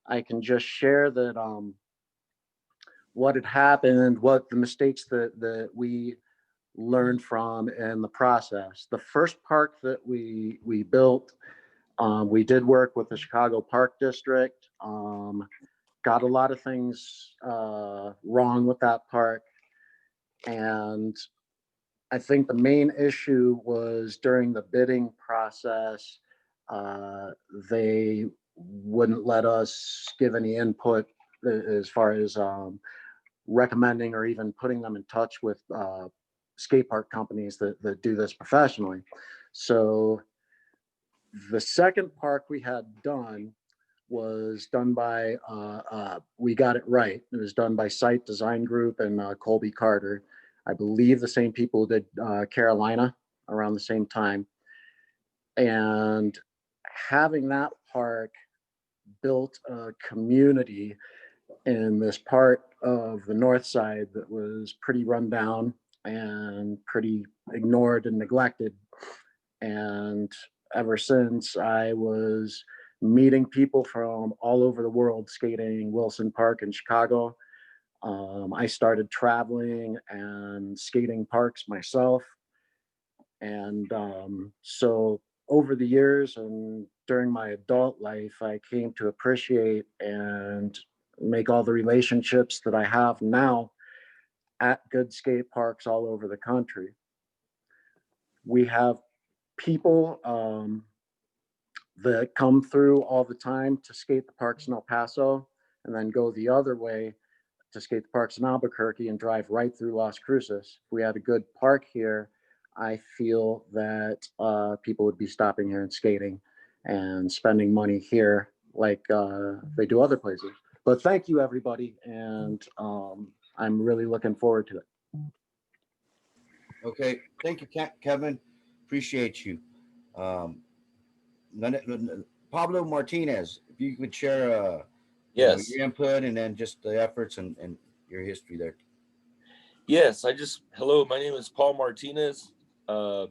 I can just share that what had happened, what the mistakes that we learned from in the process. The first park that we built, we did work with the Chicago Park District, got a lot of things wrong with that park. And I think the main issue was during the bidding process, they wouldn't let us give any input as far as recommending or even putting them in touch with skate park companies that do this professionally. So the second park we had done was done by, we got it right. It was done by Site Design Group and Colby Carter. I believe the same people did Carolina around the same time. And having that park built a community in this part of the north side that was pretty run down and pretty ignored and neglected. And ever since, I was meeting people from all over the world skating Wilson Park in Chicago. I started traveling and skating parks myself. And so over the years and during my adult life, I came to appreciate and make all the relationships that I have now at good skate parks all over the country. We have people that come through all the time to skate the parks in El Paso and then go the other way to skate the parks in Albuquerque and drive right through Las Cruces. If we had a good park here, I feel that people would be stopping here and skating and spending money here like they do other places. But thank you, everybody, and I'm really looking forward to it. Okay, thank you, Kevin. Appreciate you. Pablo Martinez, if you could share Yes. your input and then just the efforts and your history there. Yes, hello, my name is Paul Martinez. I've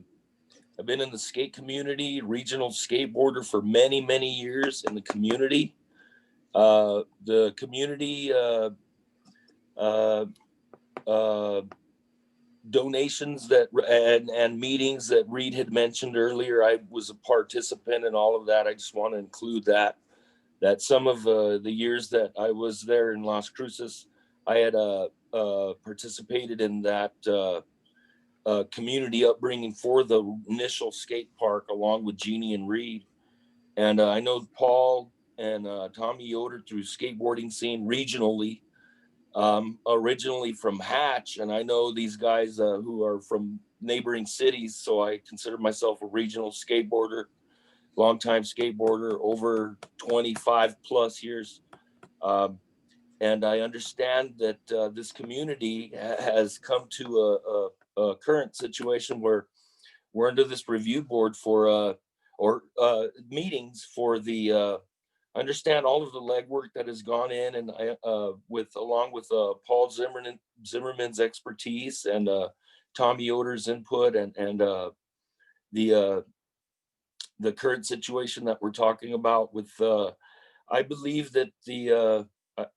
been in the skate community, regional skateboarder for many, many years in the community. The community donations and meetings that Reed had mentioned earlier, I was a participant in all of that. I just want to include that some of the years that I was there in Las Cruces, I had participated in that community upbringing for the initial skate park along with Jeannie and Reed. And I know Paul and Tommy Yoder through skateboarding scene regionally, originally from Hatch. And I know these guys who are from neighboring cities. So I consider myself a regional skateboarder. longtime skateboarder, over 25 plus years. And I understand that this community has come to a current situation where we're under this review board for meetings for the understand all of the legwork that has gone in, and along with Paul Zimmerman's expertise and Tommy Yoder's input and the current situation that we're talking about with I believe that the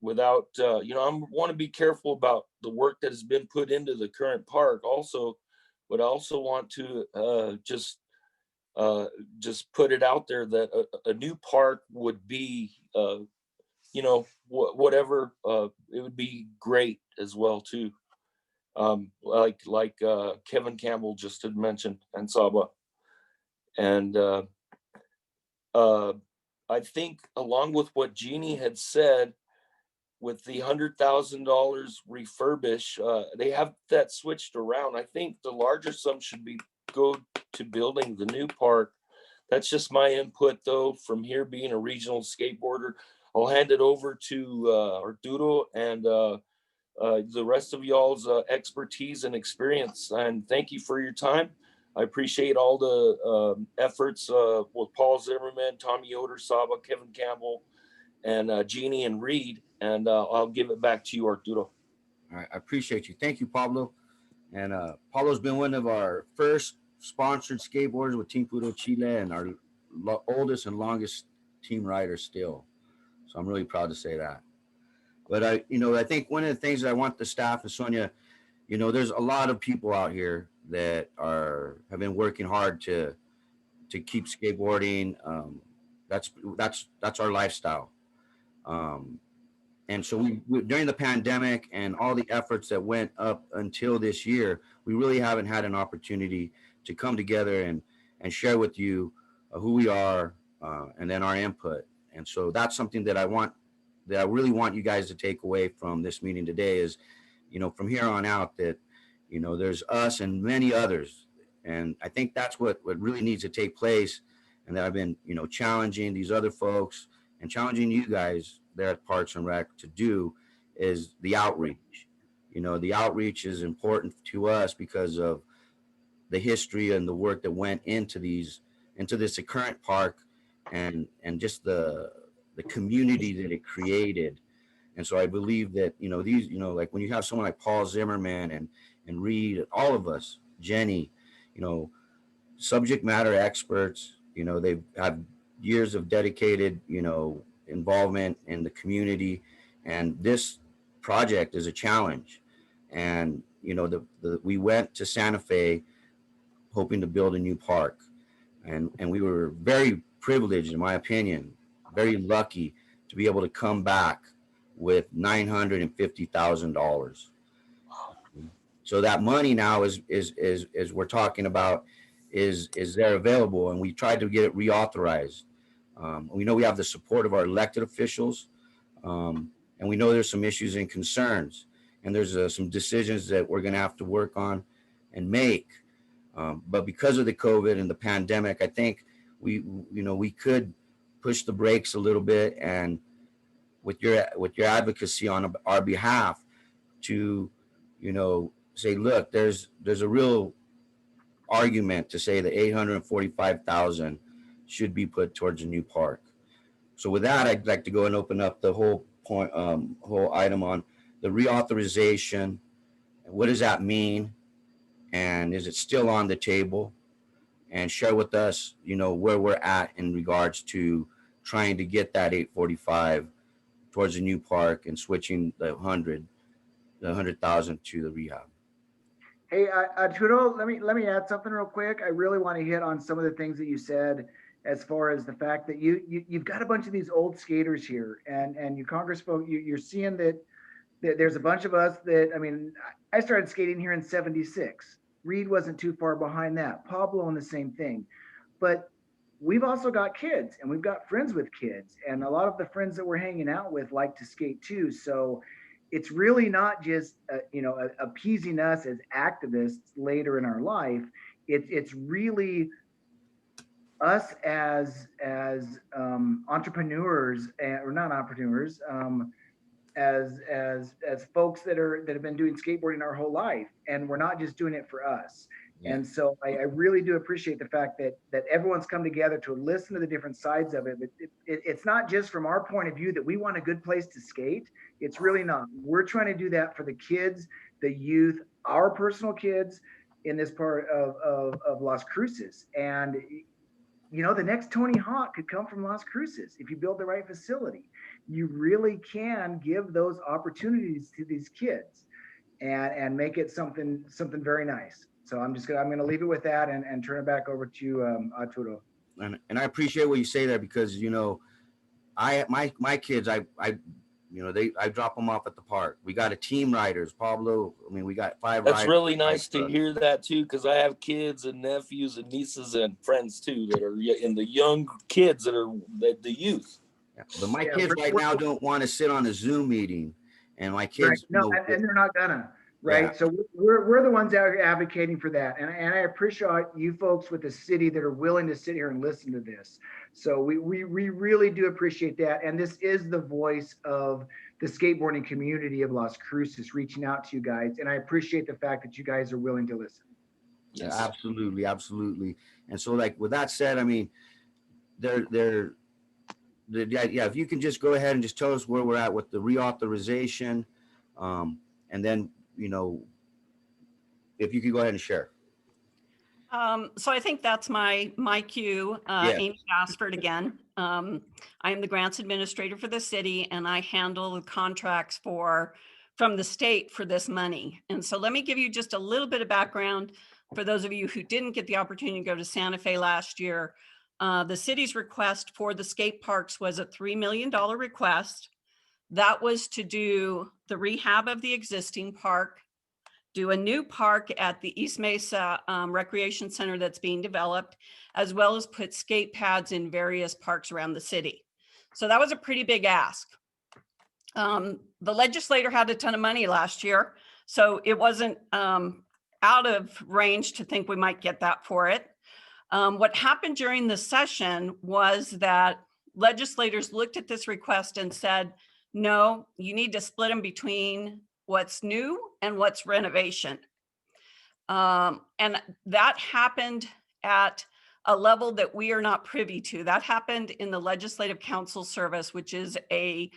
without I want to be careful about the work that has been put into the current park also, but I also want to just put it out there that a new park would be whatever it would be great as well too, like Kevin Campbell just had mentioned, and Saba. And I think along with what Jeannie had said, with the $100,000 refurbish, they have that switched around. I think the larger sum should go to building the new park. That's just my input, though, from here being a regional skateboarder. I'll hand it over to Arturo and the rest of y'all's expertise and experience. And thank you for your time. I appreciate all the efforts with Paul Zimmerman, Tommy Yoder, Saba, Kevin Campbell, and Jeannie and Reed. And I'll give it back to you, Arturo. All right, I appreciate you. Thank you, Pablo. And Pablo's been one of our first sponsored skateboarders with Team Puro Chile and our oldest and longest team rider still. So I'm really proud to say that. But I think one of the things that I want the staff and Sonia, there's a lot of people out here that have been working hard to keep skateboarding. That's our lifestyle. And so we during the pandemic and all the efforts that went up until this year, we really haven't had an opportunity to come together and share with you who we are and then our input. And so that's something that I really want you guys to take away from this meeting today is, from here on out that, there's us and many others. And I think that's what really needs to take place. And that I've been, challenging these other folks and challenging you guys there at Parks and Rec to do is the outreach. The outreach is important to us because of the history and the work that went into this current park and just the community that it created. And so I believe that, these, like when you have someone like Paul Zimmerman and Reed, all of us, Jenny, subject matter experts, they've had years of dedicated, involvement in the community. And this project is a challenge. And, we went to Santa Fe hoping to build a new park. And we were very privileged, in my opinion, very lucky to be able to come back with $950,000. So that money now is we're talking about is there available, and we tried to get it reauthorized. We know we have the support of our elected officials, and we know there's some issues and concerns, and there's some decisions that we're going to have to work on and make. But because of the COVID and the pandemic, I think we could push the brakes a little bit, and with your advocacy on our behalf to, say, look, there's a real argument to say that $845,000 should be put towards a new park. So with that, I'd like to go and open up the whole item on the reauthorization. What does that mean? And is it still on the table? And share with us, where we're at in regards to trying to get that 845 towards a new park and switching the 100,000 to the rehab. Hey, Arturo, let me add something real quick. I really want to hit on some of the things that you said as far as the fact that you've got a bunch of these old skaters here, and you congressfolk, you're seeing that there's a bunch of us that, I started skating here in '76. Reed wasn't too far behind that. Pablo and the same thing. But we've also got kids, and we've got friends with kids, and a lot of the friends that we're hanging out with like to skate too. So it's really not just appeasing us as activists later in our life. It's really us as entrepreneurs, or not entrepreneurs, as folks that have been doing skateboarding our whole life, and we're not just doing it for us. Yeah. And so I really do appreciate the fact that everyone's come together to listen to the different sides of it. But it's not just from our point of view that we want a good place to skate. It's really not. We're trying to do that for the kids, the youth, our personal kids in this part of Las Cruces. And you know, the next Tony Hawk could come from Las Cruces if you build the right facility. You really can give those opportunities to these kids and make it something very nice. So I'm gonna leave it with that and turn it back over to Arturo. And I appreciate what you say there, because, you know, my kids, I drop them off at the park. We got a team riders, Pablo. I mean, we got 5 That's riders. really nice to hear that too, because I have kids and nephews and nieces and friends too that are in the young kids that are the youth. Yeah. But my kids right now don't want to sit on a Zoom meeting, and my kids, right. No, and they're not gonna. Right. Yeah. So we're the ones out here advocating for that. And I appreciate you folks with the city that are willing to sit here and listen to this. So we really do appreciate that. And this is the voice of the skateboarding community of Las Cruces reaching out to you guys. And I appreciate the fact that you guys are willing to listen. Yeah, absolutely. Absolutely. And so, like, with that said, I mean, if you can just go ahead and just tell us where we're at with the reauthorization, and then, you know, if you could go ahead and share. So I think that's my cue. Yes. Amy Gaspard again. I am the grants administrator for the city, and I handle the contracts from the state for this money. And so let me give you just a little bit of background for those of you who didn't get the opportunity to go to Santa Fe last year. The city's request for the skate parks was a $3 million request. That was to do the rehab of the existing park, do a new park at the East Mesa Recreation Center that's being developed, as well as put skate pads in various parks around the city. So that was a pretty big ask. The legislator had a ton of money last year, so it wasn't out of range to think we might get that for it. What happened during the session was that legislators looked at this request and said, no, you need to split them between what's new and what's renovation. And that happened at a level that we are not privy to. That happened in the Legislative Council Service, which is a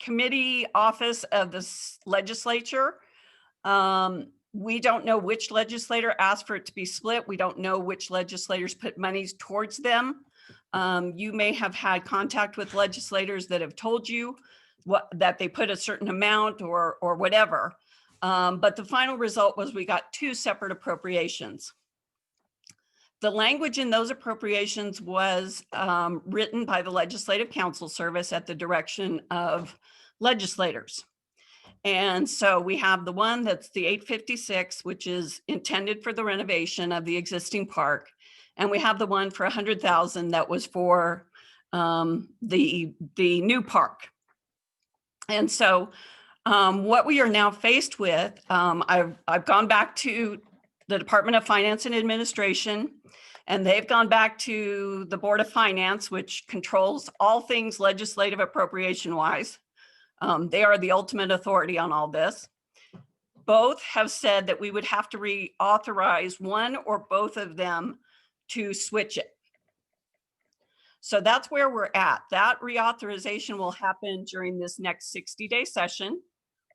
committee office of the legislature. We don't know which legislator asked for it to be split. We don't know which legislators put monies towards them. You may have had contact with legislators that have told you that they put a certain amount or whatever. But the final result was we got 2 separate appropriations. The language in those appropriations was written by the Legislative Council Service at the direction of legislators. And so we have the one that's the 856, which is intended for the renovation of the existing park. And we have the one for 100,000 that was for the new park. And so what we are now faced with, I've gone back to the Department of Finance and Administration, and they've gone back to the Board of Finance, which controls all things legislative appropriation wise. They are the ultimate authority on all this. Both have said that we would have to reauthorize one or both of them to switch it. So that's where we're at. That reauthorization will happen during this next 60-day session,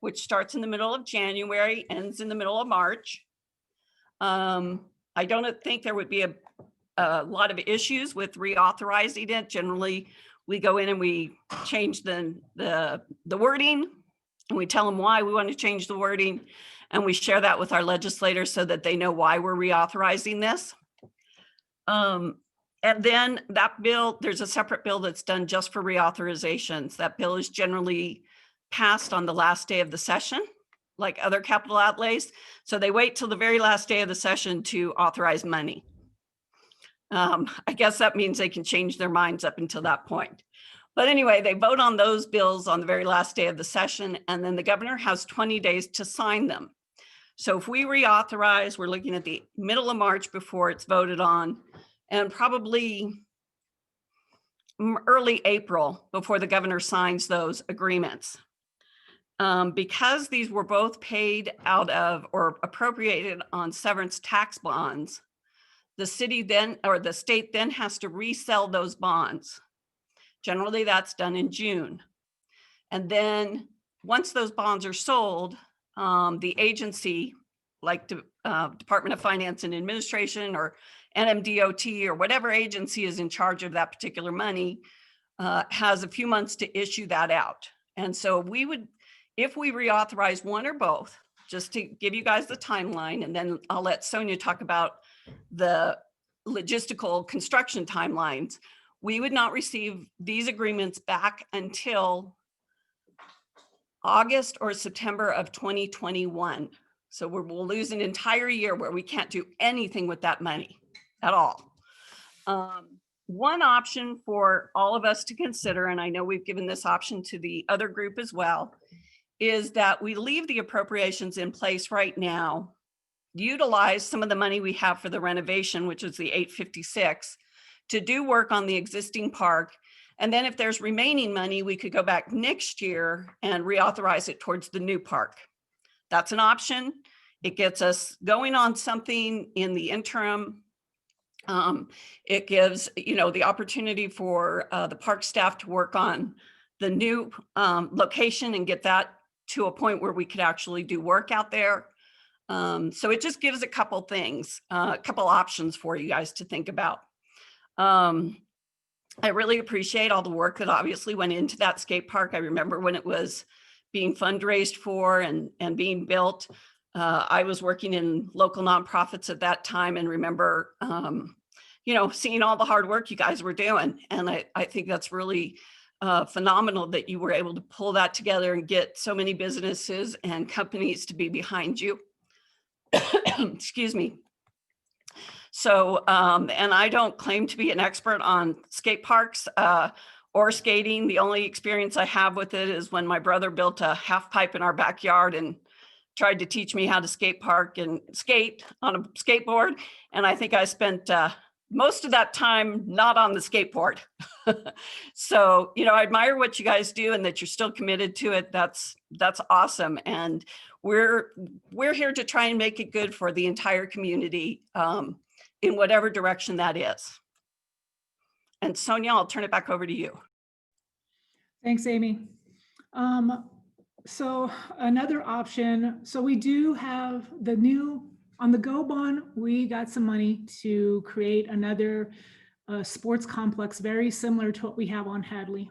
which starts in the middle of January, ends in the middle of March. I don't think there would be a lot of issues with reauthorizing it. Generally, we go in and we change the wording, and we tell them why we want to change the wording, and we share that with our legislators so that they know why we're reauthorizing this. And then that bill, there's a separate bill that's done just for reauthorizations. That bill is generally passed on the last day of the session, like other capital outlays. So they wait till the very last day of the session to authorize money. I guess that means they can change their minds up until that point. But anyway, they vote on those bills on the very last day of the session, and then the governor has 20 days to sign them. So if we reauthorize, we're looking at the middle of March before it's voted on, and probably early April before the governor signs those agreements. Because these were both paid out of or appropriated on severance tax bonds, the city then, or the state then has to resell those bonds. Generally, that's done in June. And then once those bonds are sold, the agency, like the Department of Finance and Administration or NMDOT or whatever agency is in charge of that particular money, has a few months to issue that out. And so we would, if we reauthorize one or both, just to give you guys the timeline, and then I'll let Sonia talk about the logistical construction timelines, we would not receive these agreements back until August or September of 2021. So we'll lose an entire year where we can't do anything with that money at all. One option for all of us to consider, and I know we've given this option to the other group as well, is that we leave the appropriations in place right now, utilize some of the money we have for the renovation, which is the 856, to do work on the existing park. And then if there's remaining money, we could go back next year and reauthorize it towards the new park. That's an option. It gets us going on something in the interim. It gives, the opportunity for the park staff to work on the new location and get that to a point where we could actually do work out there. So it just gives a couple things, a couple options for you guys to think about. I really appreciate all the work that obviously went into that skate park. I remember when it was being fundraised for and being built. I was working in local nonprofits at that time and remember, seeing all the hard work you guys were doing. And I think that's really phenomenal that you were able to pull that together and get so many businesses and companies to be behind you. Excuse me. So, and I don't claim to be an expert on skate parks or skating. The only experience I have with it is when my brother built a half pipe in our backyard and tried to teach me how to skate park and skate on a skateboard. And I think I spent most of that time not on the skateboard. So, I admire what you guys do and that you're still committed to it. That's awesome. And we're here to try and make it good for the entire community in whatever direction that is. And Sonia, I'll turn it back over to you. Thanks, Amy. So another option, so we do have the new, on the Go bond, we got some money to create another sports complex, very similar to what we have on Hadley.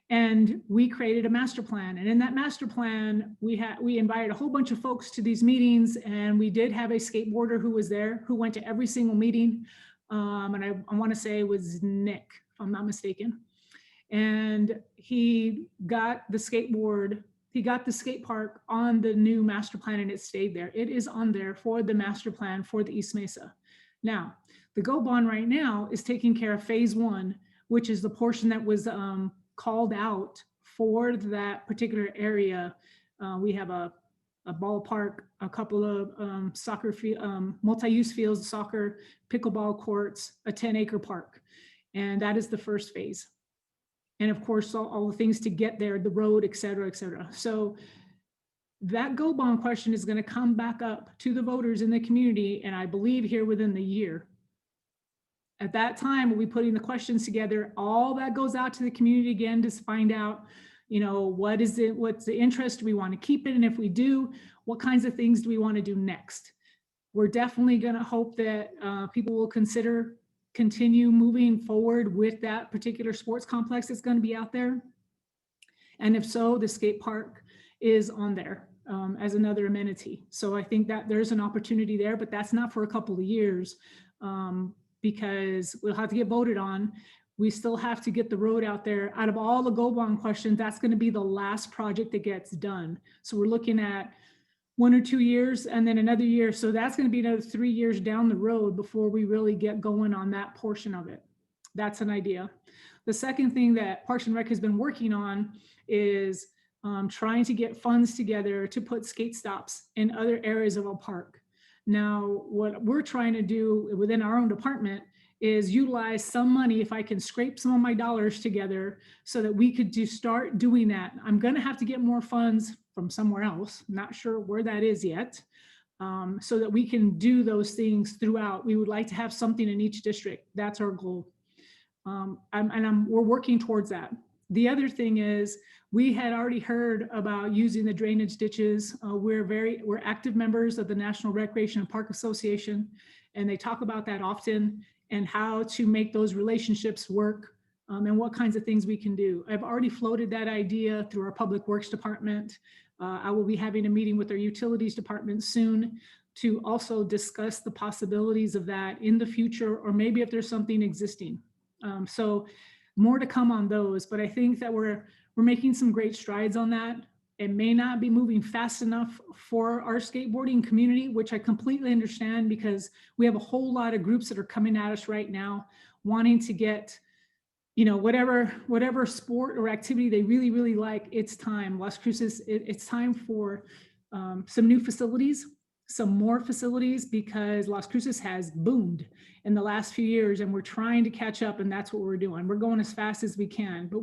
And we created a master plan. And in that master plan, we invited a whole bunch of folks to these meetings, and we did have a skateboarder who was there, who went to every single meeting. And I want to say it was Nick, if I'm not mistaken. And he got the skateboard, he got the skate park on the new master plan, and it stayed there. It is on there for the master plan for the East Mesa. Now, the Go bond right now is taking care of phase 1, which is the portion that was called out for that particular area. We have a ballpark, a couple of soccer field, multi-use fields, soccer, pickleball courts, a 10-acre park. And that is the first phase. And of course, all the things to get there, the road, et cetera, et cetera. So that Go bond question is going to come back up to the voters in the community, and I believe here within the year. At that time, we'll be putting the questions together. All that goes out to the community again to find out, what's the interest? Do we want to keep it? And if we do, what kinds of things do we want to do next? We're definitely going to hope that people will continue moving forward with that particular sports complex that's going to be out there. And if so, the skate park is on there as another amenity. So I think that there's an opportunity there, but that's not for a couple of years. Because we'll have to get voted on. We still have to get the road out there. Out of all the Go bond questions, that's going to be the last project that gets done. So we're looking at 1 or 2 years and then another year. So that's going to be another 3 years down the road before we really get going on that portion of it. That's an idea. The second thing that Parks and Rec has been working on is trying to get funds together to put skate stops in other areas of a park. Now, what we're trying to do within our own department is utilize some money, if I can scrape some of my dollars together so that we could start doing that. I'm going to have to get more funds from somewhere else, not sure where that is yet, so that we can do those things throughout. We would like to have something in each district. That's our goal. We're working towards that. The other thing is, we had already heard about using the drainage ditches. We're active members of the National Recreation and Park Association, and they talk about that often and how to make those relationships work, and what kinds of things we can do. I've already floated that idea through our Public Works Department. I will be having a meeting with our Utilities Department soon to also discuss the possibilities of that in the future, or maybe if there's something existing. So more to come on those, but I think that we're making some great strides on that. It may not be moving fast enough for our skateboarding community, which I completely understand, because we have a whole lot of groups that are coming at us right now wanting to get, you know, whatever sport or activity they really, really like. It's time. Las Cruces, it's time for some new facilities, some more facilities, because Las Cruces has boomed in the last few years, and we're trying to catch up, and that's what we're doing. We're going as fast as we can, but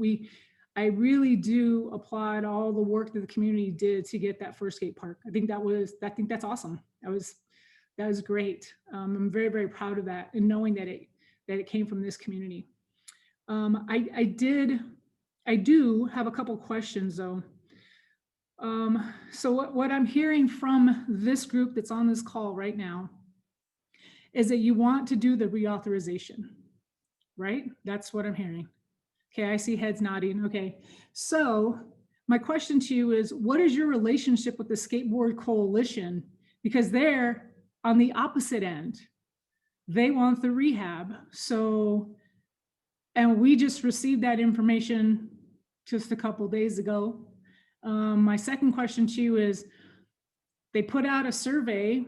I really do applaud all the work that the community did to get that first skate park. I think that's awesome. That was great. I'm very, very proud of that, and knowing that it came from this community. I do have a couple questions though. So what I'm hearing from this group that's on this call right now is that you want to do the reauthorization, right? That's what I'm hearing. Okay, I see heads nodding. Okay, so my question to you is, what is your relationship with the Skateboard Coalition? Because they're on the opposite end. They want the rehab. So, and we just received that information just a couple days ago. My second question to you is, they put out a survey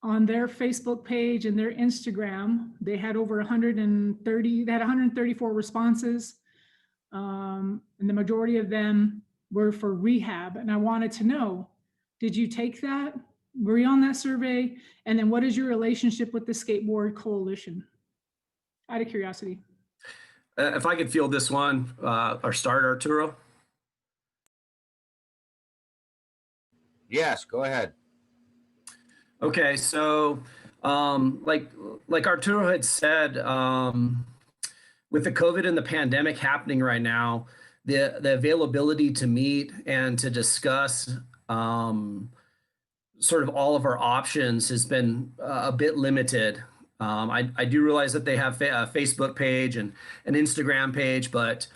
on their Facebook page and their Instagram. They had over 130, they had 134 responses. And the majority of them were for rehab. And I wanted to know, did you take that? Were you on that survey? And then what is your relationship with the Skateboard Coalition? Out of curiosity. If I could field this one, or start, Arturo. Yes, go ahead. Okay, so like Arturo had said, with the COVID and the pandemic happening right now, the availability to meet and to discuss sort of all of our options has been a bit limited. I do realize that they have a Facebook page and an Instagram page, but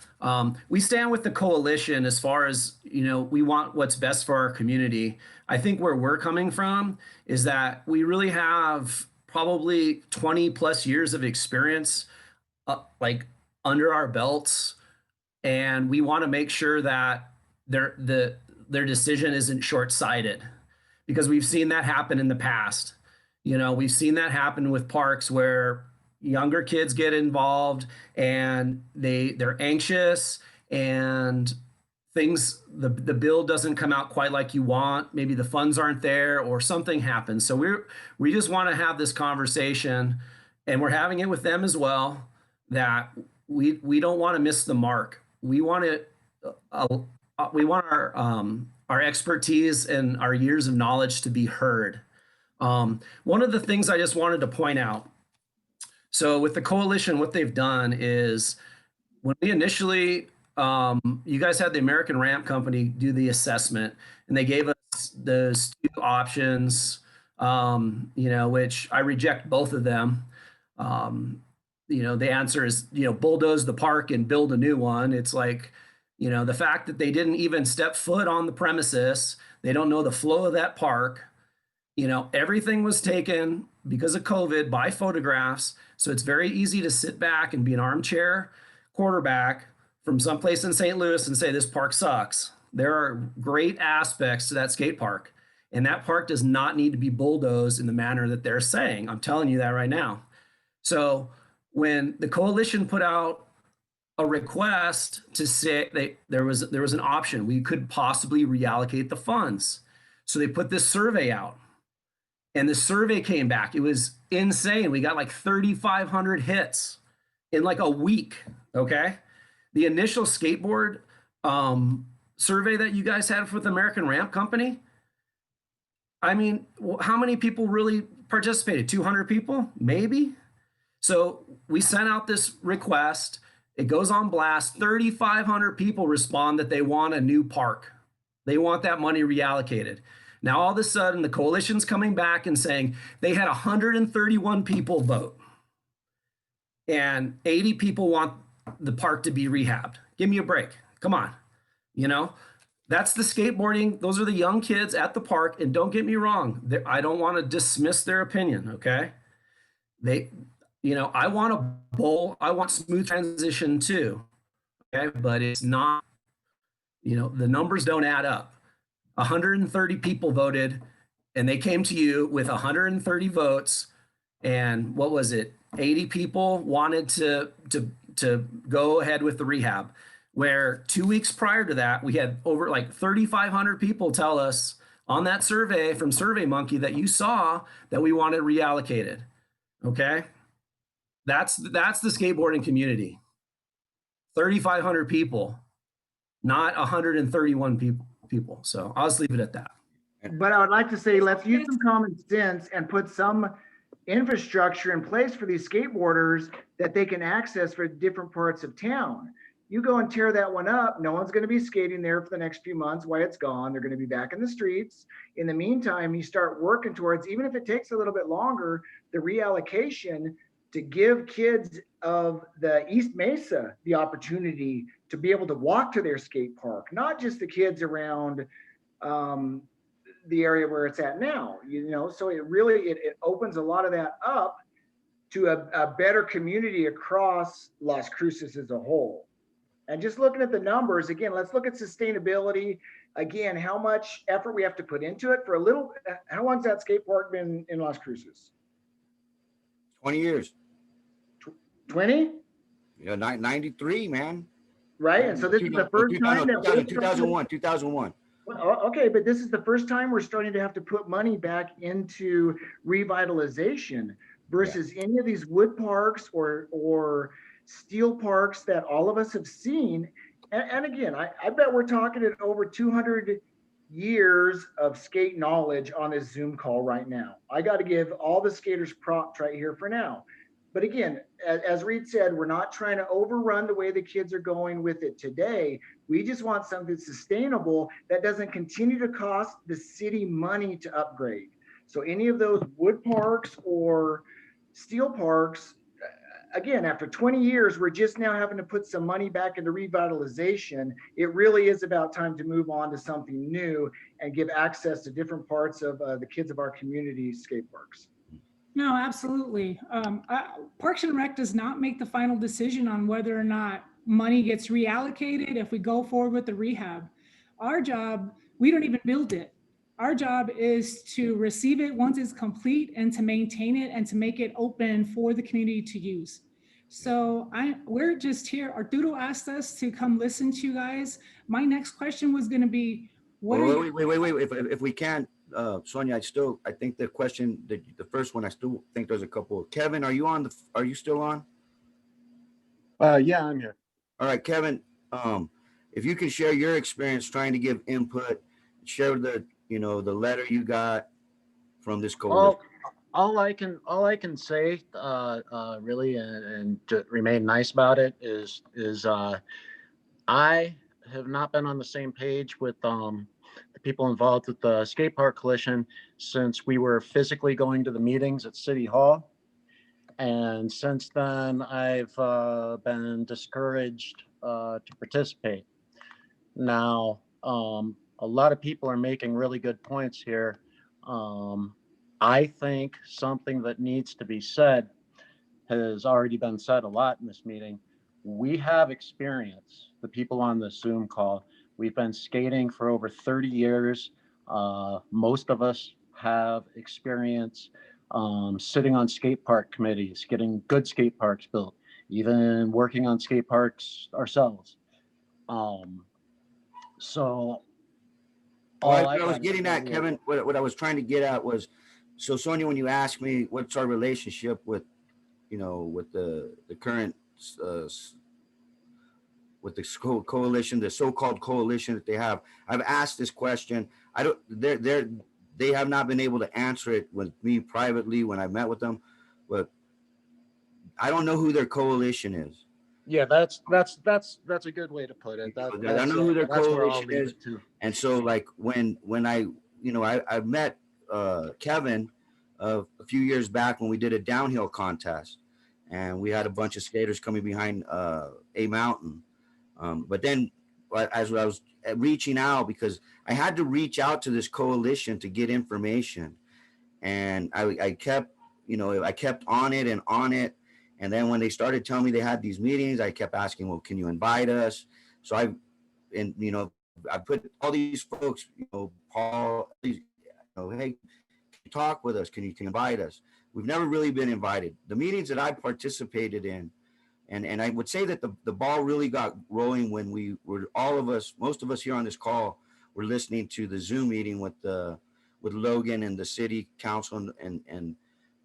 we stand with the coalition as far as, you know, we want what's best for our community. I think where we're coming from is that we really have probably 20 plus years of experience like under our belts, and we want to make sure that their decision isn't short-sighted, because we've seen that happen in the past. You know, we've seen that happen with parks where younger kids get involved and they're anxious, and the bill doesn't come out quite like you want. Maybe the funds aren't there or something happens. So we just want to have this conversation, and we're having it with them as well, that we don't want to miss the mark. We want our expertise and our years of knowledge to be heard. One of the things I just wanted to point out, so with the coalition, what they've done is, when we initially, you guys had the American Ramp Company do the assessment, and they gave us those two options, you know, which I reject both of them. You know, the answer is, you know, bulldoze the park and build a new one. It's like, you know, the fact that they didn't even step foot on the premises, they don't know the flow of that park. You know, everything was taken because of COVID by photographs. So it's very easy to sit back and be an armchair quarterback from someplace in St. Louis and say, this park sucks. There are great aspects to that skate park, and that park does not need to be bulldozed in the manner that they're saying. I'm telling you that right now. So when the coalition put out a request to say there was an option. We could possibly reallocate the funds. So they put this survey out, and the survey came back. It was insane. We got like 3,500 hits in like a week. Okay. The initial skateboard survey that you guys had with American Ramp Company, I mean, how many people really participated? 200 people, maybe? So we sent out this request. It goes on blast. 3,500 people respond that they want a new park. They want that money reallocated. Now, all of a sudden, the coalition's coming back and saying they had 131 people vote, and 80 people want the park to be rehabbed. Give me a break. Come on. You know, that's the skateboarding. Those are the young kids at the park. And don't get me wrong, I don't want to dismiss their opinion. Okay. I want a bowl. I want smooth transition too. Okay. But it's not, the numbers don't add up. 130 people voted, and they came to you with 130 votes. And what was it? 80 people wanted to go ahead with the rehab, where 2 weeks prior to that, we had over like 3,500 people tell us on that survey from SurveyMonkey that you saw that we wanted reallocated. Okay. That's the skateboarding community. 3,500 people, not 131 people. So I'll just leave it at that. But I would like to say, let's use some common sense and put some infrastructure in place for these skateboarders that they can access for different parts of town. You go and tear that one up, no one's going to be skating there for the next few months while it's gone. They're going to be back in the streets. In the meantime, you start working towards, even if it takes a little bit longer, the reallocation to give kids of the East Mesa the opportunity to be able to walk to their skate park, not just the kids around the area where it's at now, so it opens a lot of that up to a better community across Las Cruces as a whole. And just looking at the numbers, again, let's look at sustainability. Again, how much effort we have to put into it for a little. How long's that skate park been in Las Cruces? 20 years. 20? Yeah, 93, man. Right. And so this is the first time that 2001. Okay, but this is the first time we're starting to have to put money back into revitalization versus any of these wood parks or steel parks that all of us have seen. And again, I bet we're talking at over 200 years of skate knowledge on this Zoom call right now. I got to give all the skaters props right here for now. But again, as Reed said, we're not trying to overrun the way the kids are going with it today. We just want something sustainable that doesn't continue to cost the city money to upgrade. So any of those wood parks or steel parks, again, after 20 years, we're just now having to put some money back into revitalization. It really is about time to move on to something new and give access to different parts of the kids of our community skate parks. No, absolutely. Parks and Rec does not make the final decision on whether or not money gets reallocated if we go forward with the rehab. Our job, we don't even build it. Our job is to receive it once it's complete and to maintain it and to make it open for the community to use. So we're just here. Arturo asked us to come listen to you guys. My next question was going to be, wait. If we can, Sonia, I think the question, the first one, I still think there's a couple. Kevin, are you still on? Yeah, I'm here. All right, Kevin, if you can share your experience trying to give input, share the letter you got from this coalition. All I can say, really, and to remain nice about it is I have not been on the same page with the people involved with the skate park coalition since we were physically going to the meetings at City Hall. And since then, I've been discouraged to participate. Now, a lot of people are making really good points here. I think something that needs to be said has already been said a lot in this meeting. We have experience, the people on the Zoom call. We've been skating for over 30 years. Most of us have experience sitting on skate park committees, getting good skate parks built, even working on skate parks ourselves. So What I was getting at, Kevin, what I was trying to get at was, so Sonia, when you asked me what's our relationship with, with the current, with the coalition, the so-called coalition that they have, I've asked this question. They have not been able to answer it with me privately when I met with them, but I don't know who their coalition is. yeah, that's a good way to put it. I don't know who their that's where I'll coalition leave is. it to. And so like when I met Kevin a few years back when we did a downhill contest, and we had a bunch of skaters coming behind a mountain. But then as I was reaching out, because I had to reach out to this coalition to get information, and I kept, I kept on it and on it. And then when they started telling me they had these meetings, I kept asking, well, can you invite us? So I put all these folks, Paul, hey, can you talk with us? Can you invite us? We've never really been invited. The meetings that I participated in, and I would say that the ball really got rolling when we were, most of us here on this call were listening to the Zoom meeting with Logan and the city council and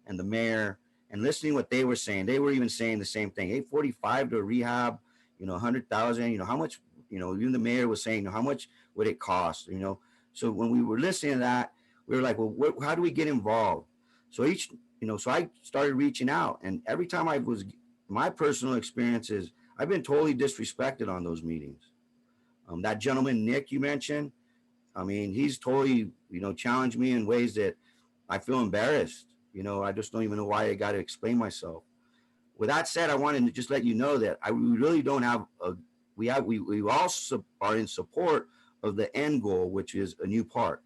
the mayor, and listening what they were saying. They were even saying the same thing. 845 to rehab, 100,000, how much, even the mayor was saying, how much would it cost, So when we were listening to that, we were like, well, how do we get involved? So so I started reaching out, and every time my personal experience is I've been totally disrespected on those meetings. That gentleman, Nick, you mentioned, I mean, he's totally, challenged me in ways that I feel embarrassed. I just don't even know why I got to explain myself. With that said, I wanted to just let you know that we really don't have we all are in support of the end goal, which is a new park.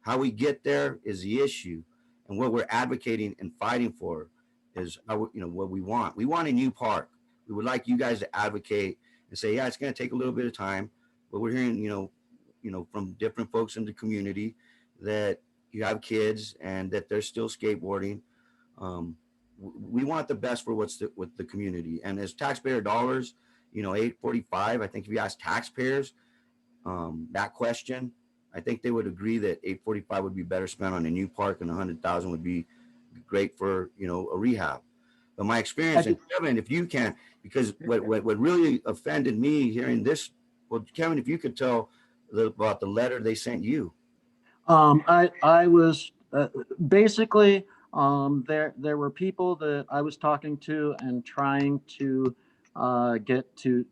How we get there is the issue, and what we're advocating and fighting for is what we want. We want a new park. We would like you guys to advocate and say, yeah, it's going to take a little bit of time, but we're hearing, from different folks in the community that you have kids and that they're still skateboarding. We want the best for with the community, and as taxpayer dollars, 845. I think if you ask taxpayers that question, I think they would agree that 845 would be better spent on a new park, and 100,000 would be great for a rehab. But my experience, and Kevin, if you can, because what really offended me hearing this, well, Kevin, if you could tell about the letter they sent you. I was basically there were people that I was talking to and trying to get to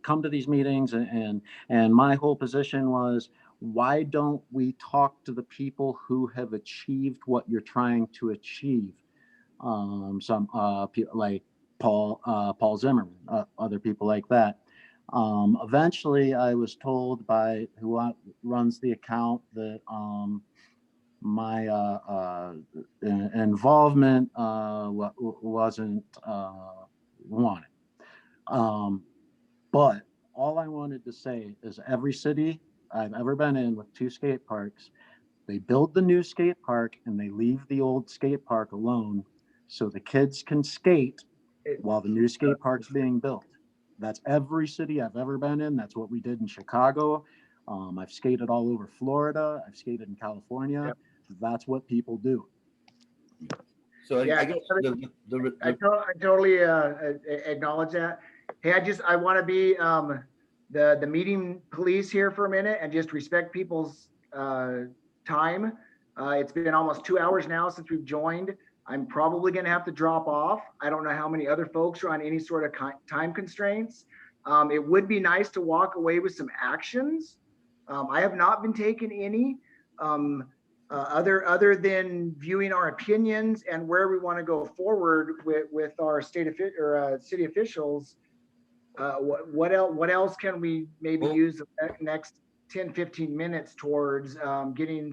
come to these meetings, and my whole position was, why don't we talk to the people who have achieved what you're trying to achieve? Some people like Paul Zimmerman, other people like that. Eventually, I was told by who runs the account that my involvement wasn't wanted. But all I wanted to say is every city I've ever been in with 2 skate parks, they build the new skate park and they leave the old skate park alone so the kids can skate while the new skate park's being built. That's every city I've ever been in. That's what we did in Chicago. I've skated all over Florida. I've skated in California. Yep. That's what people do. So yeah, I guess I totally acknowledge that. Hey, I want to be the meeting police here for a minute and just respect people's time. It's been almost 2 hours now since we've joined. I'm probably going to have to drop off. I don't know how many other folks are on any sort of time constraints. It would be nice to walk away with some actions. I have not been taking any other than viewing our opinions and where we want to go forward with our city officials. What else can we maybe use the next 10-15 minutes towards getting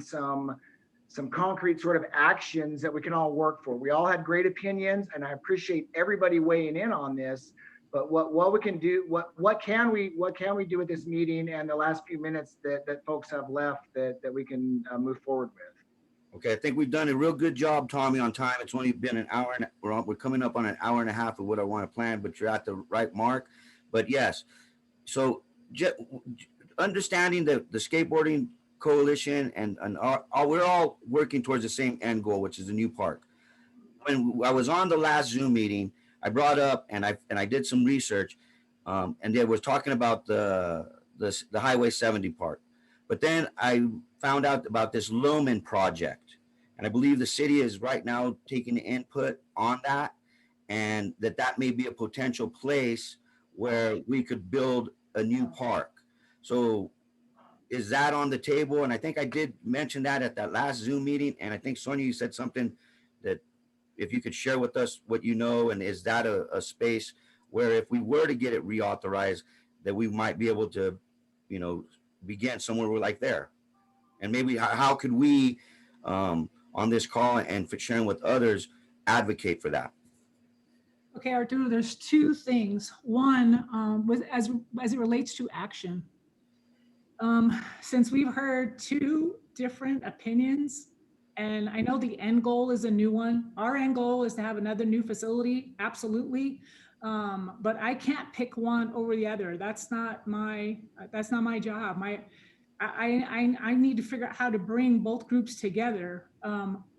some concrete sort of actions that we can all work for? We all had great opinions, and I appreciate everybody weighing in on this. But what we can do, what can we do with this meeting and the last few minutes that folks have left that we can move forward with? Okay, I think we've done a real good job, Tommy, on time. It's only been an hour and we're coming up on an hour and a half of what I want to plan, but you're at the right mark. But yes, so understanding the skateboarding coalition and we're all working towards the same end goal, which is a new park. When I was on the last Zoom meeting, I brought up and I did some research, and they were talking about the Highway 70 part. But then I found out about this Loman project, and I believe the city is right now taking input on that, and that may be a potential place where we could build a new park. So is that on the table? And I think I did mention that at that last Zoom meeting. And I think Sonia, you said something that if you could share with us what you know, and is that a space where if we were to get it reauthorized, that we might be able to, you know, begin somewhere like there? And maybe how could we on this call and for sharing with others advocate for that? Okay, Arturo, there's two things. One, as it relates to action. Since we've heard two different opinions, and I know the end goal is a new one. Our end goal is to have another new facility, absolutely. But I can't pick one over the other. That's not my job. I need to figure out how to bring both groups together.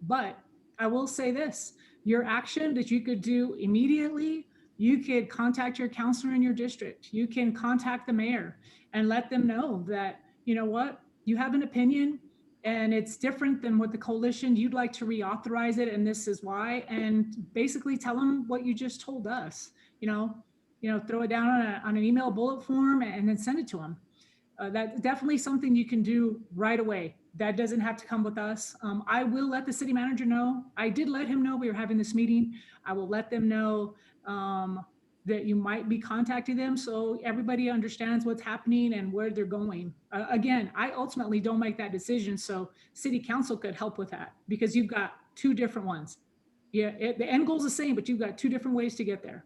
But I will say this, your action that you could do immediately, you could contact your counselor in your district. You can contact the mayor and let them know that, you know what, you have an opinion and it's different than what the coalition, you'd like to reauthorize it and this is why. And basically tell them what you just told us, you know, throw it down on an email bullet form and then send it to them. That's definitely something you can do right away. That doesn't have to come with us. I will let the city manager know. I did let him know we were having this meeting. I will let them know that you might be contacting them so everybody understands what's happening and where they're going. Again, I ultimately don't make that decision, so city council could help with that because you've got two different ones. Yeah, the end goal is the same, but you've got two different ways to get there.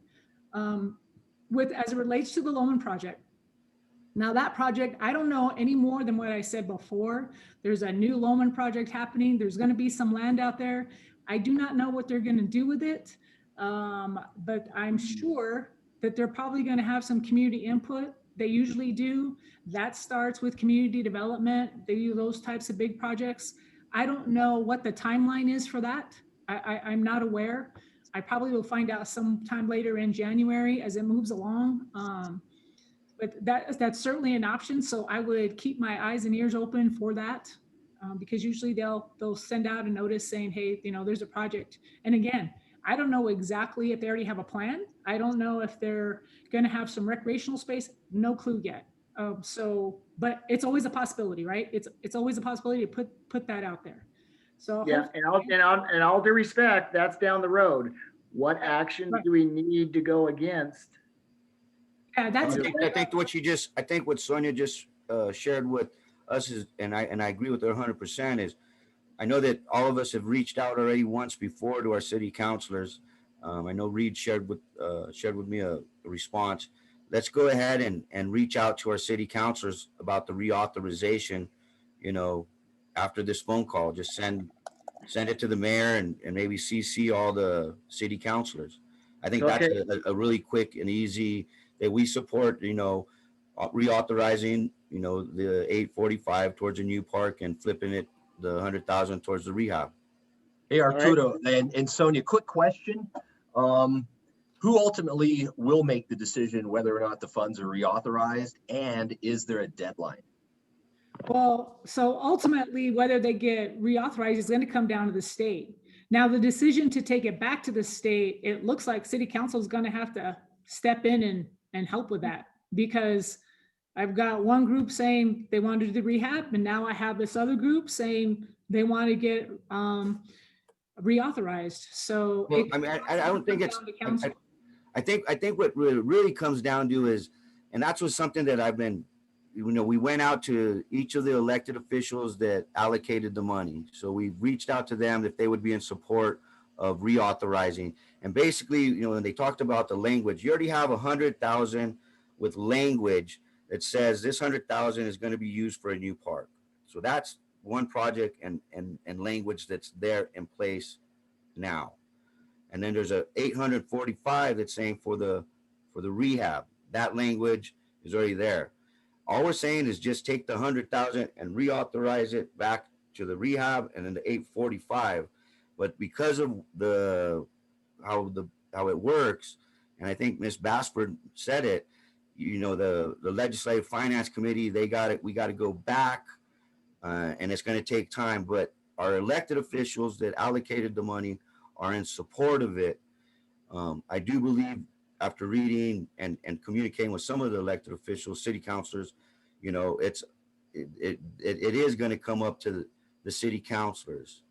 As it relates to the Loman project, now that project, I don't know any more than what I said before. There's a new Loman project happening. There's going to be some land out there. I do not know what they're going to do with it, but I'm sure that they're probably going to have some community input. They usually do. That starts with community development. They do those types of big projects. I don't know what the timeline is for that. I'm not aware. I probably will find out sometime later in January as it moves along. But that's certainly an option. So I would keep my eyes and ears open for that because usually they'll send out a notice saying, hey, you know, there's a project. And again, I don't know exactly if they already have a plan. I don't know if they're going to have some recreational space. No clue yet. But it's always a possibility, right? It's always a possibility to put that out there. So yeah, and all due respect, that's down the road. What action do we need to go against? Yeah, that's. I think what Sonia just shared with us is, and I agree with her 100%. Is I know that all of us have reached out already once before to our city councilors. I know Reed shared with me a response. Let's go ahead and reach out to our city councilors about the reauthorization. You know, after this phone call, just send it to the mayor and maybe CC all the city councilors. I think that's a really quick and easy. That we support, you know, reauthorizing, you know, the 845 towards a new park and flipping it the 100,000 towards the rehab. Hey, Arturo and Sonia, quick question. Who ultimately will make the decision whether or not the funds are reauthorized, and is there a deadline? Well, so ultimately, whether they get reauthorized is going to come down to the state. Now, the decision to take it back to the state, it looks like city council is going to have to step in and help with that, because I've got one group saying they want to do the rehab, and now I have this other group saying they want to get reauthorized. So well, I mean, I don't think it's. I think what really comes down to is, and that's was something that I've been, you know, we went out to each of the elected officials that allocated the money. So we reached out to them if they would be in support of reauthorizing. And basically, you know, when they talked about the language, you already have 100,000 with language that says this 100,000 is going to be used for a new park. So that's one project and language that's there in place now. And then there's a 845 that's saying for the rehab. That language is already there. All we're saying is just take the 100,000 and reauthorize it back to the rehab and then the 845. But because of how it works, and I think Ms. Basford said it, you know, the Legislative Finance Committee, we got to go back, and it's going to take time. But our elected officials that allocated the money are in support of it. I do believe, after reading and communicating with some of the elected officials, city councilors, you know, it is going to come up to the city councilors.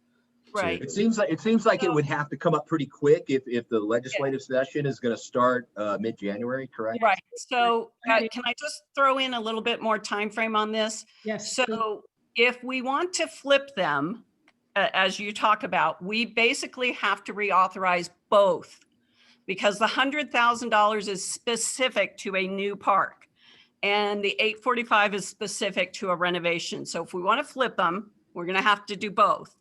Right. It seems like it would have to come up pretty quick if the legislative session is going to start mid-January, correct? Right. So can I just throw in a little bit more time frame on this? Yes. So if we want to flip them, as you talk about, we basically have to reauthorize both, because the $100,000 is specific to a new park and the 845 is specific to a renovation. So if we want to flip them, we're going to have to do both.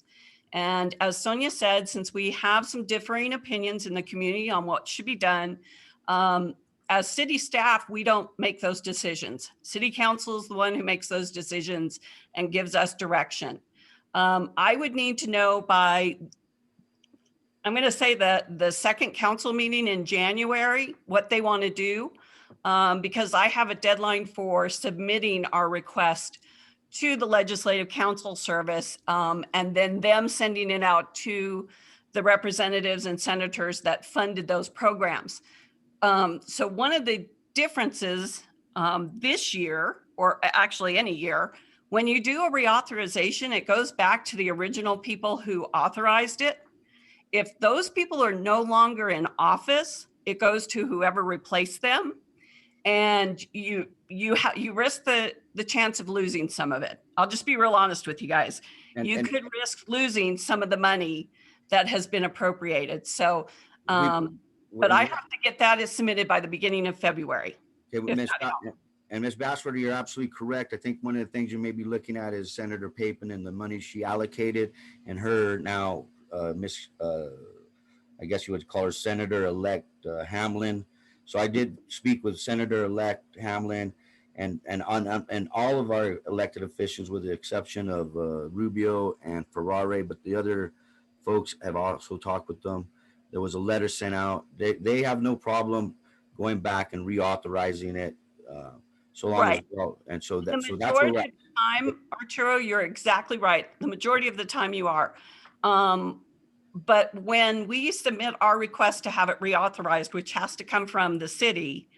And as Sonia said, since we have some differing opinions in the community on what should be done, as city staff, we don't make those decisions. City council is the one who makes those decisions and gives us direction. I would need to know by, I'm going to say the second council meeting in January, what they want to do, because I have a deadline for submitting our request to the Legislative Council Service, and then them sending it out to the representatives and senators that funded those programs. So one of the differences this year, or actually any year, when you do a reauthorization, it goes back to the original people who authorized it. If those people are no longer in office, it goes to whoever replaced them. And you risk the chance of losing some of it. I'll just be real honest with you guys. You could risk losing some of the money that has been appropriated. So, but I have to get that submitted by the beginning of February. Okay, Ms. Bassford, you're absolutely correct. I think one of the things you may be looking at is Senator Papin and the money she allocated, and her now, I guess you would call her Senator-elect Hamlin. So I did speak with Senator-elect Hamlin and all of our elected officials, with the exception of Rubio and Ferrari, but the other folks have also talked with them. There was a letter sent out. They have no problem going back and reauthorizing it, so long as well. And so that's the majority of the time, Arturo, you're exactly right. The majority of the time you are. But when we submit our request to have it reauthorized, which has to come from the city,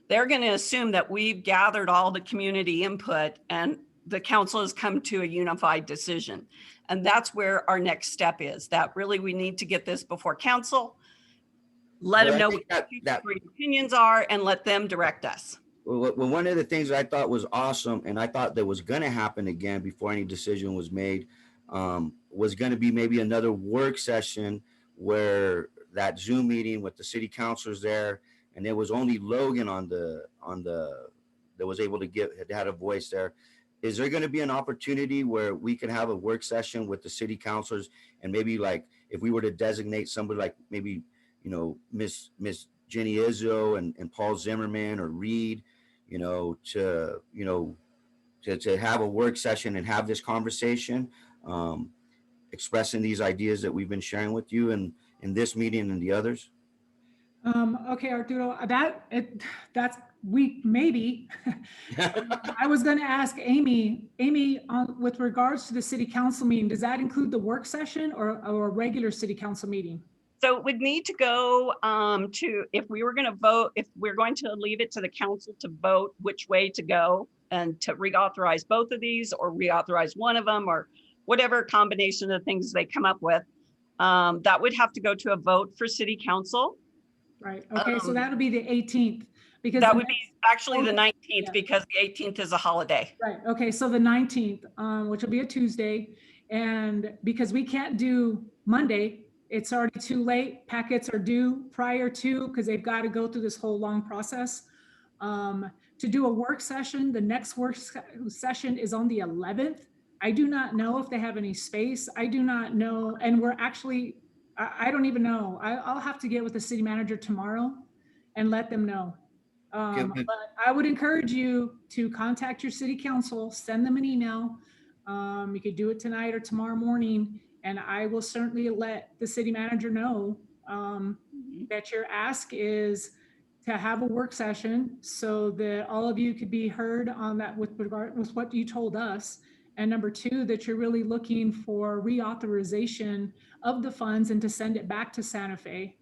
they're going to assume that we've gathered all the community input and the council has come to a unified decision. And that's where our next step is, that really we need to get this before council, let them know what the opinions are, and let them direct us. Well, one of the things I thought was awesome, and I thought that was going to happen again before any decision was made, was going to be maybe another work session where that Zoom meeting with the city councilors there, and there was only Logan that was able to had a voice there. Is there going to be an opportunity where we can have a work session with the city councilors, and maybe, like, if we were to designate somebody like maybe, you know, Miss Jenny Izzo and Paul Zimmerman or Reed, to have a work session and have this conversation, expressing these ideas that we've been sharing with you in this meeting and the others? Okay, Arturo, that's maybe. I was going to ask Amy, with regards to the city council meeting, does that include the work session or a regular city council meeting? So it would need to go to, if we were going to vote, if we're going to leave it to the council to vote which way to go and to reauthorize both of these or reauthorize one of them or whatever combination of things they come up with, that would have to go to a vote for city council. Right. Okay. So that would be the 18th, because that would be actually the 19th, because the 18th is a holiday. Right. Okay. So the 19th, which will be a Tuesday, and because we can't do Monday, it's already too late. Packets are due prior to, because they've got to go through this whole long process. To do a work session, the next work session is on the 11th I do not know if they have any space. I do not know. And we're actually, I don't even know. I'll have to get with the city manager tomorrow and let them know. But I would encourage you to contact your city council, send them an email. You could do it tonight or tomorrow morning, and I will certainly let the city manager know that your ask is to have a work session so that all of you could be heard on that with regard with what you told us. And number two, that you're really looking for reauthorization of the funds and to send it back to Santa Fe.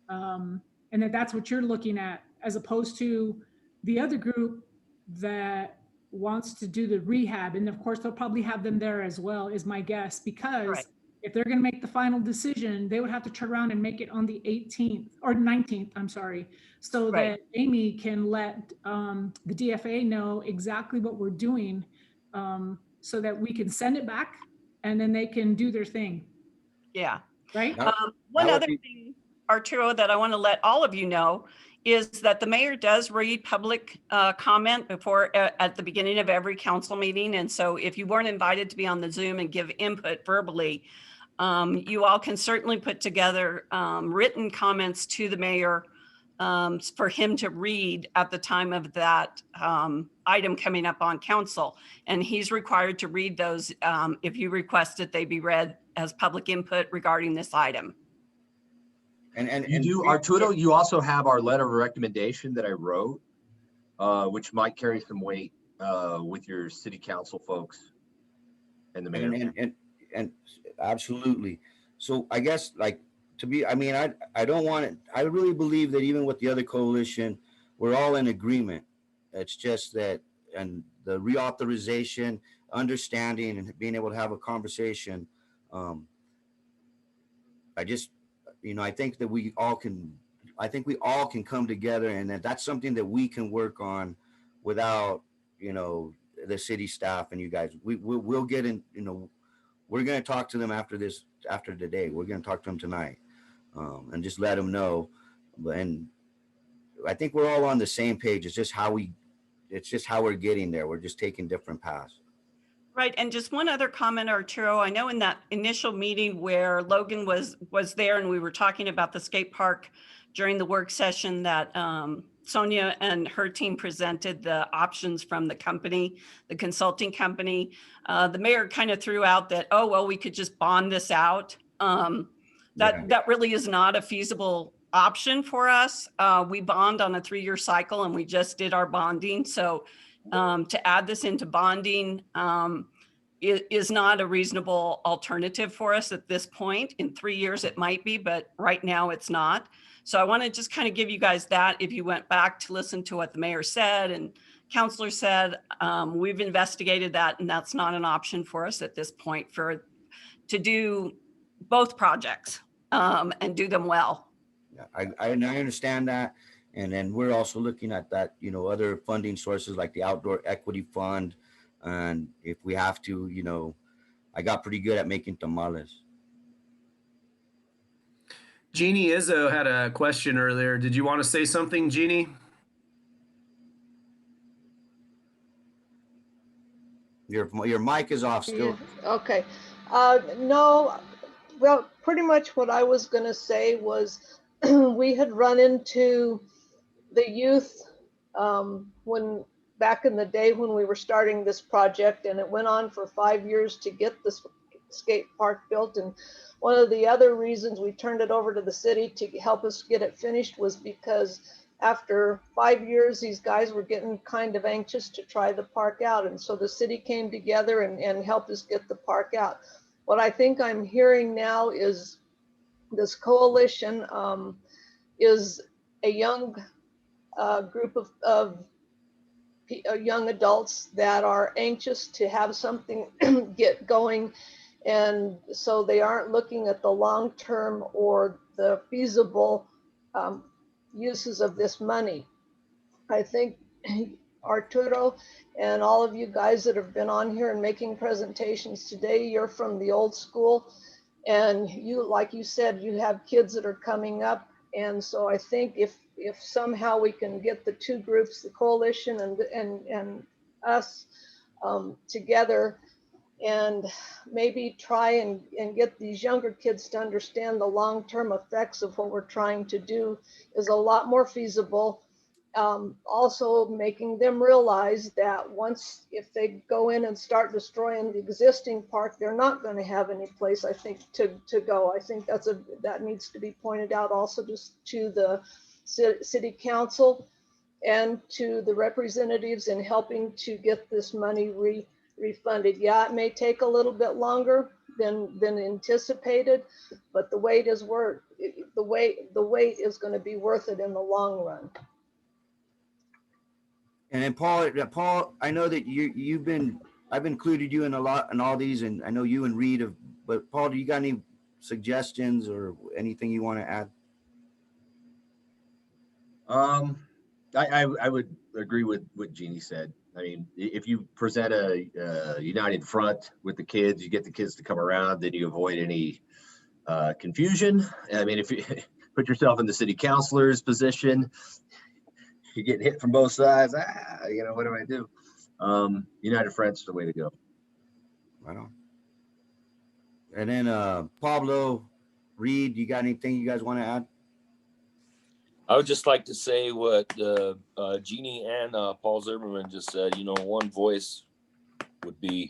And that's what you're looking at, as opposed to the other group that wants to do the rehab. And of course, they'll probably have them there as well, is my guess, because Right. if they're going to make the final decision, they would have to turn around and make it on the 18th or 19th, I'm sorry, so Right. that Amy can let the DFA know exactly what we're doing, so that we can send it back and then they can do their thing. Yeah. Right? One other thing, Arturo, that I want to let all of you know is that the mayor does read public comment before at the beginning of every council meeting. And so if you weren't invited to be on the Zoom and give input verbally, you all can certainly put together written comments to the mayor for him to read at the time of that item coming up on council. And he's required to read those if you request that they be read as public input regarding this item. And you do, Arturo, you also have our letter of recommendation that I wrote, which might carry some weight with your city council folks and the mayor. And absolutely. So I guess, like, to be, I mean, I don't want it. I really believe that even with the other coalition, we're all in agreement. It's just that, and the reauthorization, understanding, and being able to have a conversation. I just, I think that we all can come together, and that's something that we can work on without, the city staff and you guys. We'll get in, we're going to talk to them after today. We're going to talk to them tonight, and just let them know. And I think we're all on the same page. It's just how we're getting there. We're just taking different paths. Right, and just one other comment, Arturo. I know in that initial meeting where Logan was there and we were talking about the skate park during the work session, that Sonia and her team presented the options from the company, the consulting company. The mayor kind of threw out that, oh, well, we could just bond this out. That really is not a feasible option for us. We bond on a 3-year cycle and we just did our bonding. So to add this into bonding is not a reasonable alternative for us at this point. In 3 years it might be, but right now it's not. So I want to just kind of give you guys that. If you went back to listen to what the mayor said and councilor said, we've investigated that, and that's not an option for us at this point to do both projects and do them well. I understand that. And then we're also looking at that, other funding sources like the Outdoor Equity Fund. And if we have to, I got pretty good at making tamales. Jeannie Izzo had a question earlier. Did you want to say something, Jeannie? Your mic is off still. Yeah. Okay. No, well, pretty much what I was going to say was we had run into the youth when back in the day when we were starting this project, and it went on for 5 years to get this skate park built. And one of the other reasons we turned it over to the city to help us get it finished was because after 5 years, these guys were getting kind of anxious to try the park out. And so the city came together and helped us get the park out. What I think I'm hearing now is this coalition is a young group of young adults that are anxious to have something get going. And so they aren't looking at the long-term or the feasible uses of this money. I think Arturo and all of you guys that have been on here and making presentations today, you're from the old school. And you, like you said, you have kids that are coming up. And so I think if somehow we can get the two groups, the coalition and us together, and maybe try and get these younger kids to understand the long-term effects of what we're trying to do is a lot more feasible. Also making them realize that once, if they go in and start destroying the existing park, they're not going to have any place, I think, to go. I think that needs to be pointed out also just to the city council and to the representatives in helping to get this money refunded. Yeah, it may take a little bit longer than anticipated, but the wait is going to be worth it in the long run. And then Paul, I know that I've included you in all these, and I know you and Reed have, but Paul, do you got any suggestions or anything you want to add? I would agree with what Jeannie said. I mean, if you present a united front with the kids, you get the kids to come around, then you avoid any confusion. I mean, if you put yourself in the city councilor's position, you're getting hit from both sides. What do I do? United front's the way to go. Right on. And then Pablo, Reed, you got anything you guys want to add? I would just like to say what Jeannie and Paul Zimmerman just said. One voice would be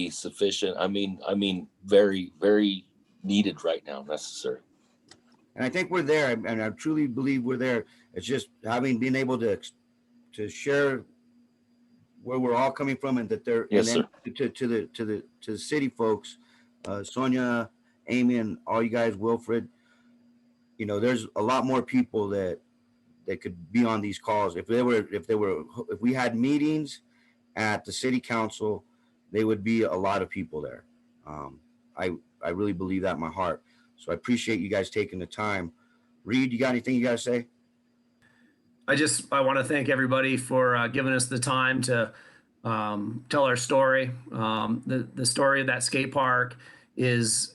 sufficient. I mean, very, very needed right now, necessary. And I think we're there, and I truly believe we're there. It's just being able to share where we're all coming from, and that they're yes, and then to the city folks, Sonia, Amy, and all you guys, Wilfred. There's a lot more people that could be on these calls. If we had meetings at the city council, there would be a lot of people there. I really believe that in my heart. So I appreciate you guys taking the time. Reed, you got anything you got to say? I want to thank everybody for giving us the time to tell our story. The story of that skate park is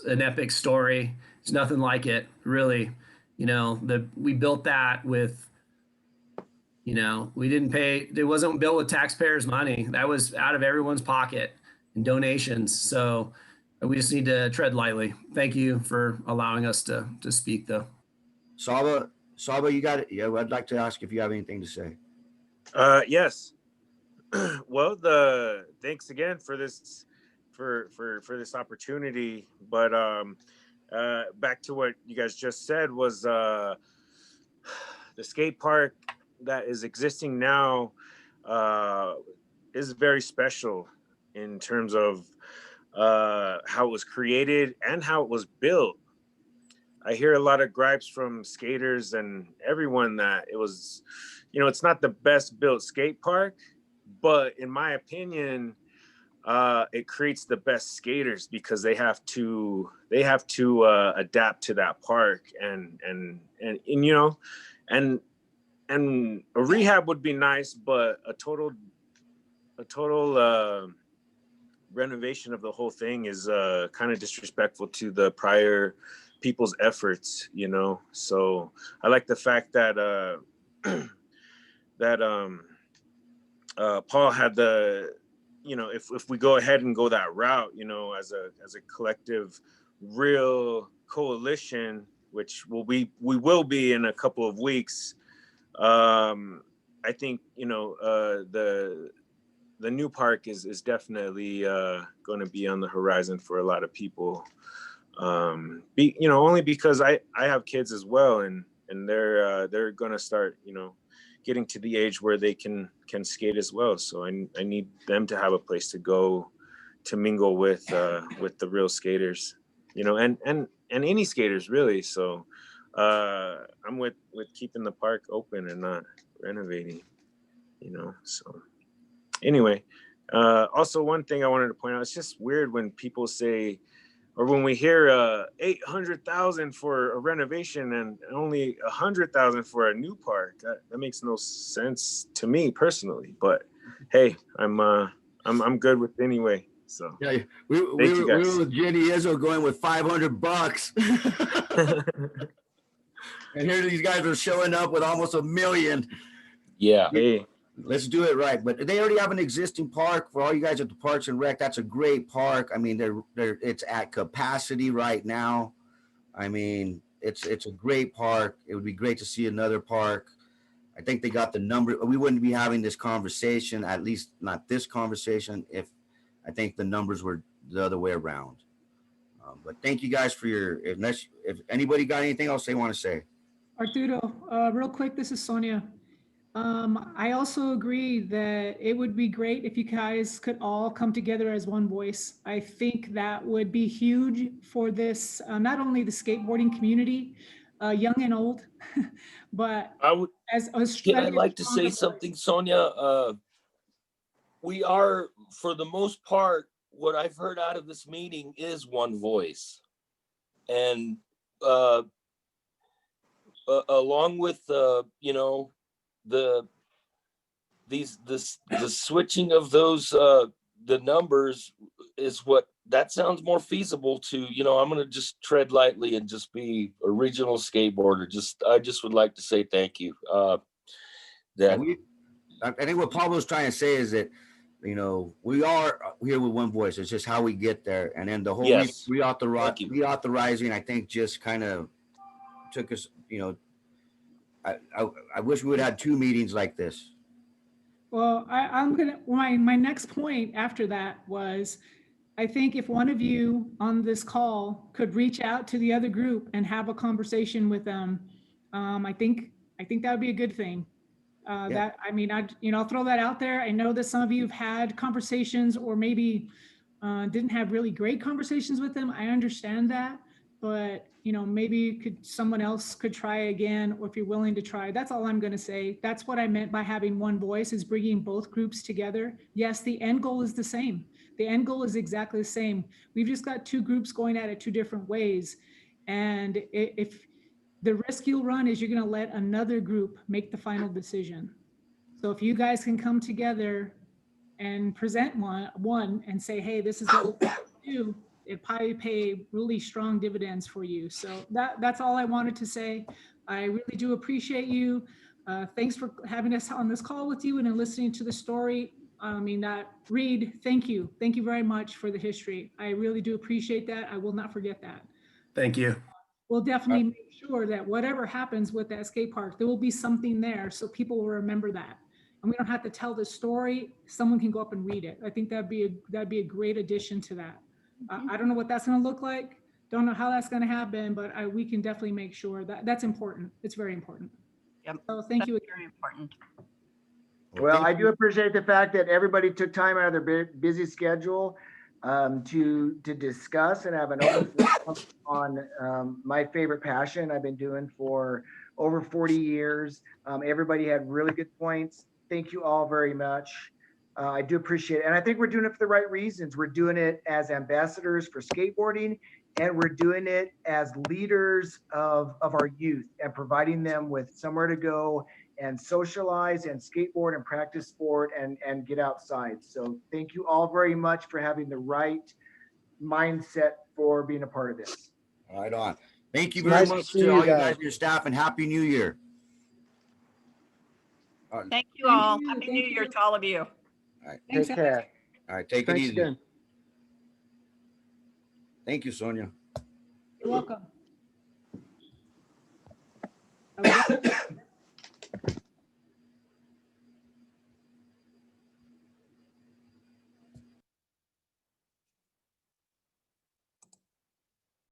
an epic story. It's nothing like it, really. We built that with, we didn't pay. It wasn't built with taxpayers' money. That was out of everyone's pocket and donations. So we just need to tread lightly. Thank you for allowing us to speak, though. Saba, you got it. Yeah, I'd like to ask if you have anything to say. Yes. Well, thanks again for this this opportunity. But back to what you guys just said was the skate park that is existing now is very special in terms of how it was created and how it was built. I hear a lot of gripes from skaters and everyone that it was, it's not the best built skate park, but in my opinion, it creates the best skaters because they have to adapt to that park and a rehab would be nice, but a total renovation of the whole thing is kind of disrespectful to the prior people's efforts, so I like the fact that Paul had if we go ahead and go that route, as a collective real coalition, which we will be in a couple of weeks, I think the new park is definitely going to be on the horizon for a lot of people. Only because I have kids as well, and they're gonna start getting to the age where they can skate as well. So I need them to have a place to go to mingle with the real skaters, and any skaters really. So I'm with keeping the park open and not renovating, so anyway. Also, one thing I wanted to point out, it's just weird when people say, or when we hear $800,000 for a renovation and only $100,000 for a new park. That makes no sense to me personally. But hey, I'm good with it anyway. So yeah, we were with Jenny Izzo going with $500, and here these guys are showing up with almost $1 million. Yeah. Hey, let's do it right. But they already have an existing park for all you guys at the Parks and Rec. That's a great park. I mean, it's at capacity right now. I mean, it's a great park. It would be great to see another park. I think they got the number. We wouldn't be having this conversation, at least not this conversation, if I think the numbers were the other way around. But thank you guys for your, if anybody got anything else they want to say. Arturo, real quick, this is Sonia. I also agree that it would be great if you guys could all come together as one voice. I think that would be huge for this, not only the skateboarding community, young and old, but as Can I like to say something, Sonia? We are, for the most part, what I've heard out of this meeting is one voice. And along with, you know, the switching of those, the numbers is what, that sounds more feasible to, you know, I'm going to just tread lightly and just be a regional skateboarder. I just would like to say thank you. I think what Pablo's trying to say is that, you know, we are here with one voice. It's just how we get there. And then the whole reauthorizing, I think, just kind of took us, you know, I wish we would have had 2 meetings like this. Well, my next point after that was, I think if one of you on this call could reach out to the other group and have a conversation with them, I think that would be a good thing. That, I mean, I'll throw that out there. I know that some of you have had conversations or maybe didn't have really great conversations with them. I understand that, but you know, maybe someone else could try again, or if you're willing to try. That's all I'm going to say. That's what I meant by having one voice, is bringing both groups together. Yes, the end goal is the same. The end goal is exactly the same. We've just got 2 groups going at it 2 different ways. And if the risk you'll run is you're going to let another group make the final decision. So if you guys can come together and present one and say, hey, this is what we do, it probably pay really strong dividends for you. So that's all I wanted to say. I really do appreciate you. Thanks for having us on this call with you and then listening to the story. I mean, Reed, thank you. Thank you very much for the history. I really do appreciate that. I will not forget that. Thank you. We'll definitely make sure that whatever happens with that skate park, there will be something there so people will remember that. And we don't have to tell the story. Someone can go up and read it. I think that'd be a great addition to that. I don't know what that's going to look like. Don't know how that's going to happen, but we can definitely make sure that that's important. It's very important. Yep. So thank you. Very important. Well, I do appreciate the fact that everybody took time out of their busy schedule to discuss and have an open forum on my favorite passion I've been doing for over 40 years. Everybody had really good points. Thank you all very much. I do appreciate it. And I think we're doing it for the right reasons. We're doing it as ambassadors for skateboarding, and we're doing it as leaders of our youth and providing them with somewhere to go and socialize and skateboard and practice sport and get outside. So thank you all very much for having the right mindset for being a part of this. Right on. Thank you very much to all you guys and your staff, and Happy New Year. Thank you all. Happy New Year to all of you. All right. Take care. All right. Take it easy. Again. Thank you, Sonia. You're welcome.